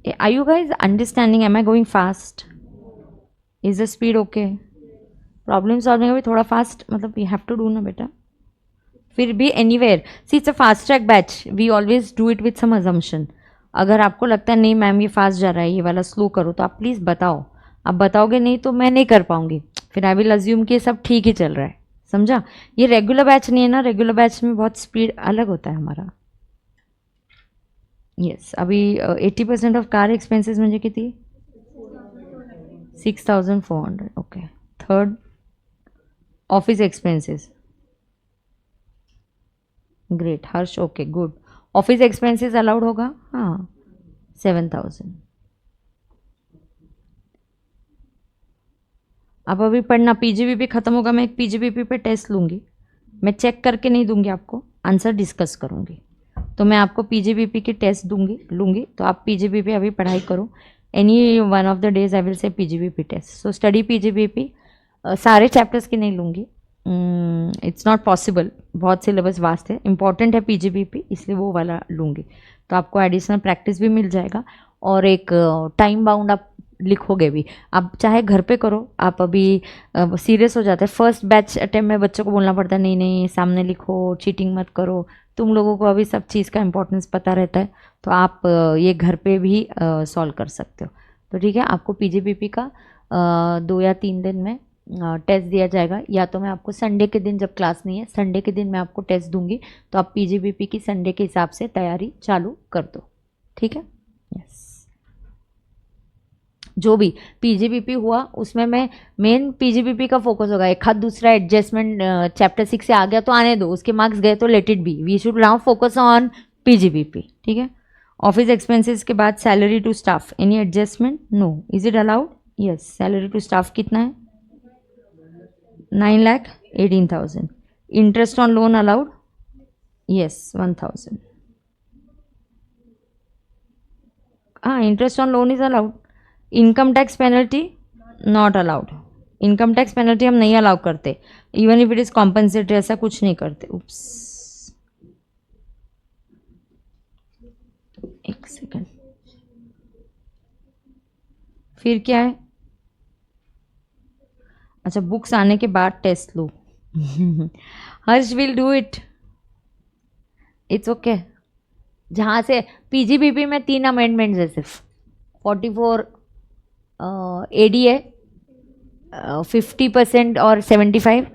Are you guys understanding? Am I going fast? Is the speed okay? Problem solving अभी थोड़ा fast मतलब you have to do ना बेटा. फिर भी anywhere see it's a fast track batch, we always do it with some assumption. अगर आपको लगता है नहीं मैम ये फास्ट जा रहा है, ये वाला स्लो करो, तो आप प्लीज़ बताओ. आप बताओगे नहीं तो मैं नहीं कर पाऊंगी, फिर आई विल अज्यूम कि ये सब ठीक ही चल रहा है. समझा? ये रेगुलर बैच नहीं है ना, रेगुलर बैच में बहुत स्पीड अलग होता है हमारा. येस अभी 80% ऑफ कार एक्सपेंसेस म्हणजे किती? 6400. Okay. Third office expenses. Great Harsh. Okay good. Office expenses allowed होगा? हाँ 7000. अब अभी पढ़ना, पीजीबीपी खत्म होगा, मैं एक पीजीबीपी पे टेस्ट लूँगी. मैं चेक करके नहीं दूंगी आपको, आंसर डिस्कस करूँगी. तो मैं आपको पीजीबीपी की टेस्ट लूँगी, तो आप पीजीबीपी अभी पढ़ाई करो. Any one of the days I will say PGBP test. So study PGBP. सारे चैप्टर्स की नहीं लूँगी, इट्स नॉट पॉसिबल, बहुत सिलेबस वास्ट है. इंपॉर्टेंट है पीजीबीपी, इसलिए वो वाला लूँगी. तो आपको एडिशनल प्रैक्टिस भी मिल जाएगा और एक टाइम बाउंड आप लिखोगे भी. आप चाहे घर पे करो, आप अभी सीरियस हो जाते हैं. फर्स्ट बैच अटेम्प्ट में बच्चों को बोलना पड़ता है नहीं नहीं सामने लिखो, चीटिंग मत करो. तुम लोगों को अभी सब चीज़ का इंपॉर्टेंस पता रहता है, तो आप ये घर पे भी सॉल्व कर सकते हो. तो ठीक है, आपको पीजीबीपी का 2 या 3 दिन में टेस्ट दिया जाएगा. या तो मैं आपको संडे के दिन, जब क्लास नहीं है संडे के दिन मैं आपको टेस्ट दूंगी, तो आप पीजीबीपी की संडे के हिसाब से तैयारी चालू कर दो. ठीक है? यस. जो भी पीजीबीपी हुआ उसमें मैं मेन पीजीबीपी का फोकस होगा. एक हाथ दूसरा एडजस्टमेंट चैप्टर 6 से आ गया तो आने दो, उसके मार्क्स गए तो let it be. We should now focus on PGBP. ठीक है? ऑफिस एक्सपेंसेस के बाद salary to staff, any adjustment? No. Is it allowed? Yes. Salary to staff कितना है? 9,18,000. Interest on loan allowed? Yes 1,000. हाँ interest on loan is allowed. Income tax penalty not allowed. Income tax penalty हम नहीं allow करते, even if it is compensatory, ऐसा कुछ नहीं करते. उप्स, एक सेकेंड. फिर क्या है? अच्छा बुक्स आने के बाद टेस्ट लो. Harsh will do it. It's okay. जहाँ से पीजीबीपी में 3 अमेंडमेंट्स है सिर्फ. 44 एडी है, 50% और 75,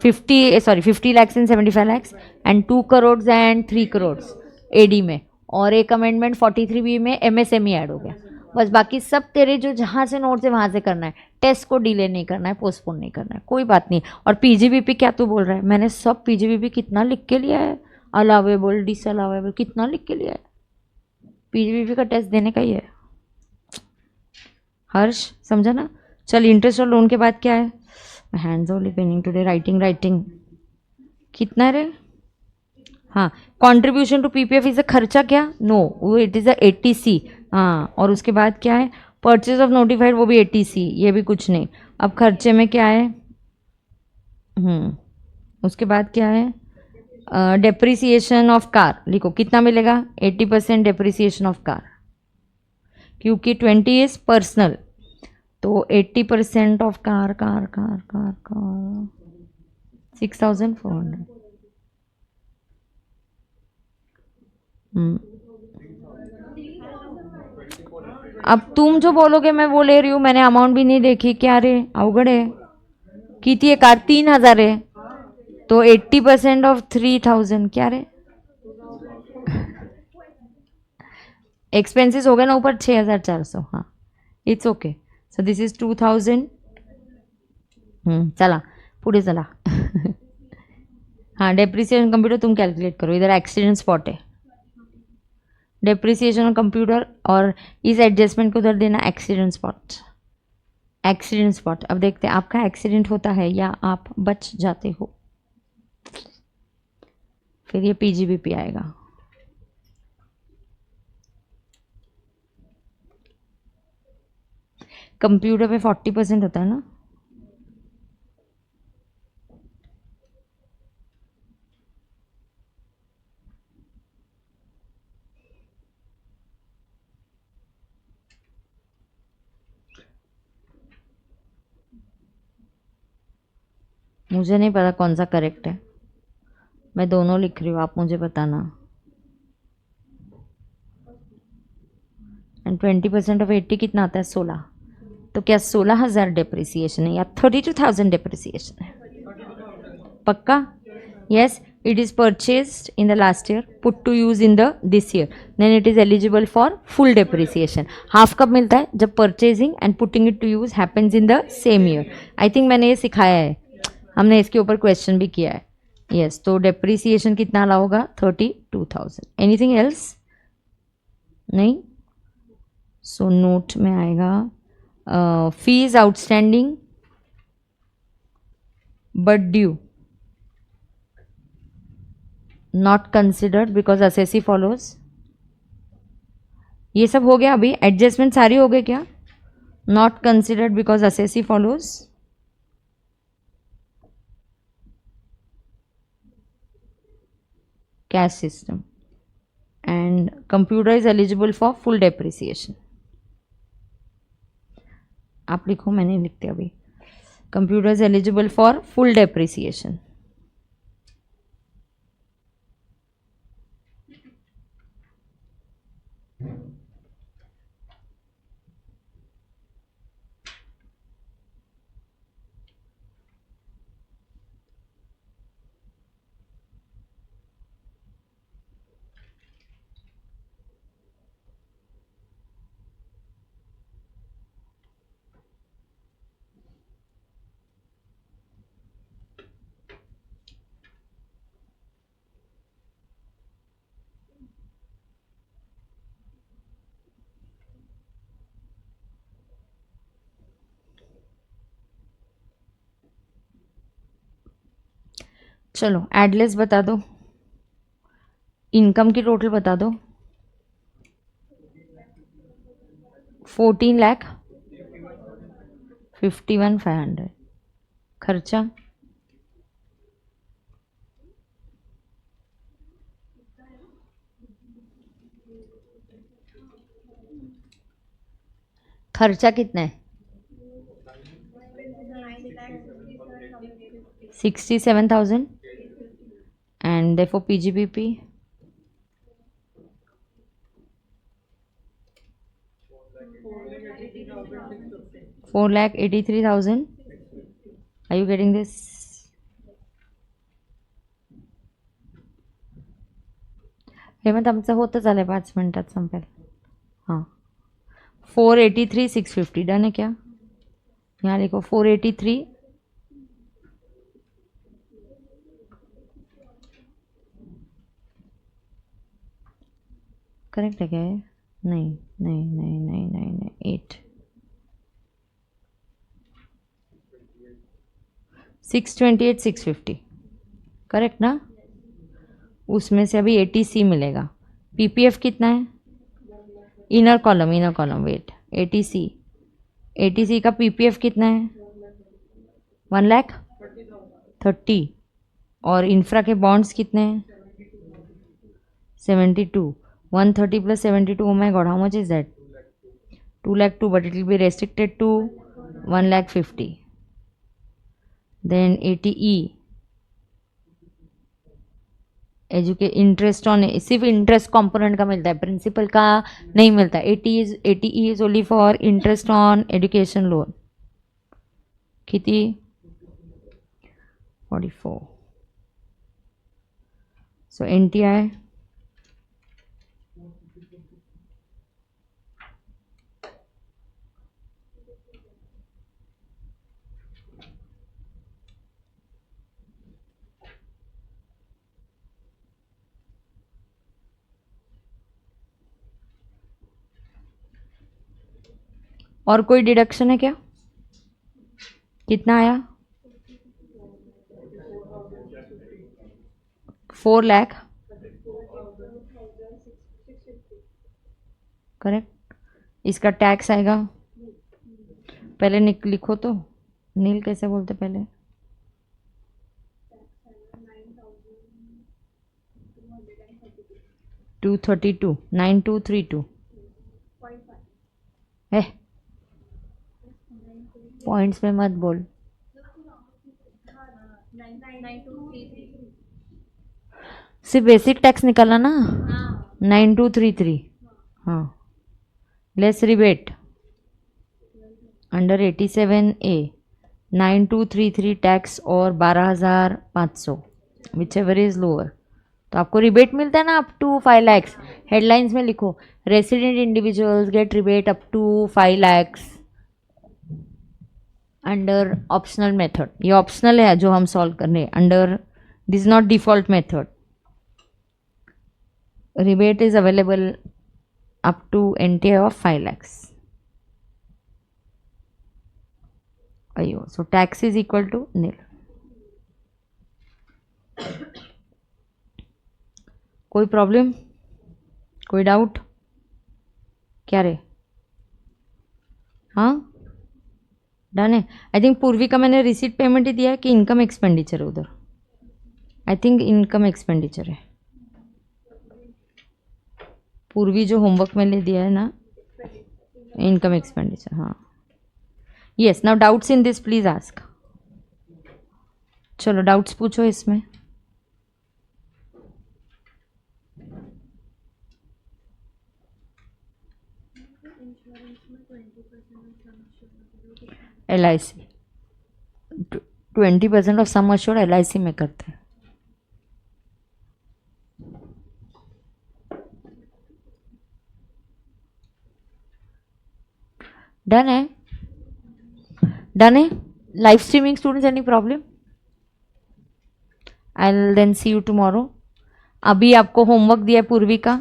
50 lakhs and 75 lakhs and 2 crores and 3 crores एडी में. और एक अमेंडमेंट 43 बी में एमएसएमई ऐड हो गया. बस बाकी सब तेरे जो जहाँ से नोट है वहाँ से करना है. टेस्ट को डिले नहीं करना है, पोस्टपोन नहीं करना है, कोई बात नहीं. और पीजीबीपी क्या तू बोल रहा है? मैंने सब पीजीबीपी कितना लिख के लिया है, अलावेबल डिसअलावेबल कितना लिख के लिया है. पीजीबीपी का टेस्ट देने का ही है. हर्ष समझा ना? चल इंटरेस्ट और लोन के बाद क्या है? Hands only penning today. Writing कितना रे? हाँ contribution to PPF is a खर्चा क्या? नो वो इट इज़ अ एटीसी. हाँ और उसके बाद क्या है? परचेज ऑफ नोटिफाइड, वो भी एटीसी, ये भी कुछ नहीं. अब खर्चे में क्या है? उसके बाद क्या है? डेप्रिसिएशन ऑफ कार लिखो. कितना मिलेगा? 80% डेप्रिसिएशन ऑफ कार, क्योंकि 20 इज पर्सनल. तो 80% ऑफ कार 6,400. अब तुम जो बोलोगे मैं वो ले रही हूँ, मैंने अमाउंट भी नहीं देखी. क्या रे अवघड है. किती है कार? 3,000 है, तो 80% ऑफ 3,000 क्या रे? एक्सपेंसेस हो गए ना ऊपर 6,400. हाँ it's okay. So this is 2,000. चला पुढे चला. हाँ डेप्रिसिएशन कंप्यूटर तुम कैलकुलेट करो, इधर एक्सीडेंट स्पॉट है. डेप्रिसिएशन ऑन कंप्यूटर और इस एडजस्टमेंट को उधर देना एक्सीडेंट स्पॉट. Accident spot. अब देखते हैं आपका एक्सीडेंट होता है या आप बच जाते हो, फिर ये पीजीबीपी आएगा. कंप्यूटर पे 40% होता है ना? मुझे नहीं पता कौन सा करेक्ट है, मैं दोनों लिख रही हूँ, आप मुझे बताना। एंड 20% ऑफ 80 कितना आता है? 16। तो क्या 16,000 डिप्रिसिएशन है या 32,000 डिप्रिसिएशन है? पक्का? Yes, it is purchased in the last year, put to use in the this year, then it is eligible for full depreciation. Half कब मिलता है? जब purchasing and putting it to use happens in the same year. I think मैंने ये सिखाया है, हमने इसके ऊपर क्वेश्चन भी किया है। Yes, तो depreciation कितना ला होगा? 32,000. Anything else? नहीं? So note में आएगा fees outstanding but due, not considered because assessee follows. ये सब हो गया, अभी एडजस्टमेंट सारी हो गई क्या? Not considered because assessee follows. Cash system and computer is eligible for full depreciation. आप लिखो, मैंने लिख दिया अभी. Computer is eligible for full depreciation. चलो एडलेस बता दो, इनकम की टोटल बता दो. 14,51,500. खर्चा खर्चा कितना है? 67,000. And therefore PGBP 4,83,000. Are you getting this? Hemant आमचं होतं झालंय, 5 मिनिटात संपेल. हां 483,650 डन है क्या? यहाँ लिखो 483. करेक्ट है क्या है? नहीं नहीं नहीं नहीं नहीं नहीं 8. 628,650 करेक्ट ना? उसमें से अभी 80C मिलेगा. पीपीएफ कितना है? Inner column wait. 80C का पीपीएफ कितना है? 1,30,000. और इंफ्रा के बॉन्ड्स कितने हैं? 72. 130 plus 72. Oh my god, how much is that? 2,02,000, but it will be restricted to 1,50,000. Then 80E interest on, सिर्फ इंटरेस्ट कंपोनेंट का मिलता है, प्रिंसिपल का नहीं मिलता. 80E is only for interest on education loan. कितनी? 44. सो NTI और कोई डिडक्शन है क्या? कितना आया? 4 लाख. करेक्ट. इसका टैक्स आएगा, पहले लिखो तो. नील कैसे बोलते पहले? 232. 9232 है. पॉइंट्स में मत बोल. सिर्फ बेसिक टैक्स निकाला ना, 9233, हाँ, less rebate under 87A 9233 tax और 12,500 विच एवर इज लोअर, तो आपको रिबेट मिलता है ना अप टू 5 lakhs। हेडलाइंस में लिखो resident individuals get rebate up to 5 lakhs under optional method. ये ऑप्शनल है जो हम सॉल्व कर रहे हैं, under this not default method. rebate is available up to NTA of 5 lakhs. Ayo, so tax is equal to nil. कोई problem, कोई doubt? क्या रे? हाँ डन है। आई थिंक पूर्वी का मैंने रिसीट पेमेंट ही दिया है कि इनकम एक्सपेंडिचर है उधर? आई थिंक इनकम एक्सपेंडिचर है। पूर्वी जो होमवर्क में ले दिया है ना, इनकम एक्सपेंडिचर, हाँ yes. Now doubts in this please ask. चलो डाउट्स पूछो इसमें। LIC 20% of sum assured LIC में करते हैं। डन है, डन है। Live streaming students any problem? I will then see you tomorrow. अभी आपको होमवर्क दिया है पूर्वी का,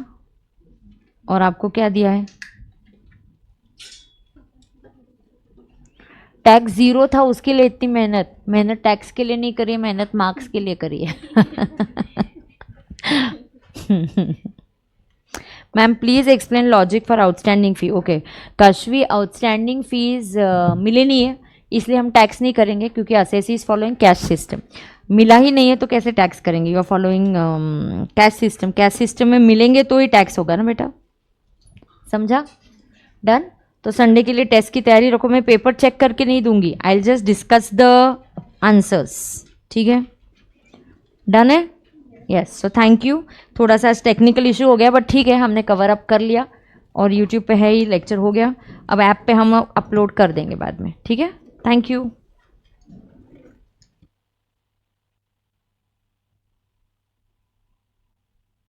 और आपको क्या दिया है? टैक्स 0 था, उसके लिए इतनी मेहनत टैक्स के लिए नहीं करी, मेहनत मार्क्स के लिए करी है। Ma'am please explain logic for outstanding fee. Okay Kashvi, outstanding fees मिले नहीं है इसलिए हम टैक्स नहीं करेंगे, क्योंकि assessee is following cash system. मिला ही नहीं है तो कैसे टैक्स करेंगे? You are following cash system. Cash system में मिलेंगे तो ही टैक्स होगा ना बेटा, समझा? डन। तो संडे के लिए टेस्ट की तैयारी रखो। मैं पेपर चेक करके नहीं दूंगी, I will just discuss the answers, ठीक है? डन है, यस। So thank you. थोड़ा सा टेक्निकल इशू हो गया बट ठीक है, हमने कवर अप कर लिया, और यूट्यूब पे है ही लेक्चर हो गया। अब ऐप पे हम अपलोड कर देंगे बाद में, ठीक है? Thank you.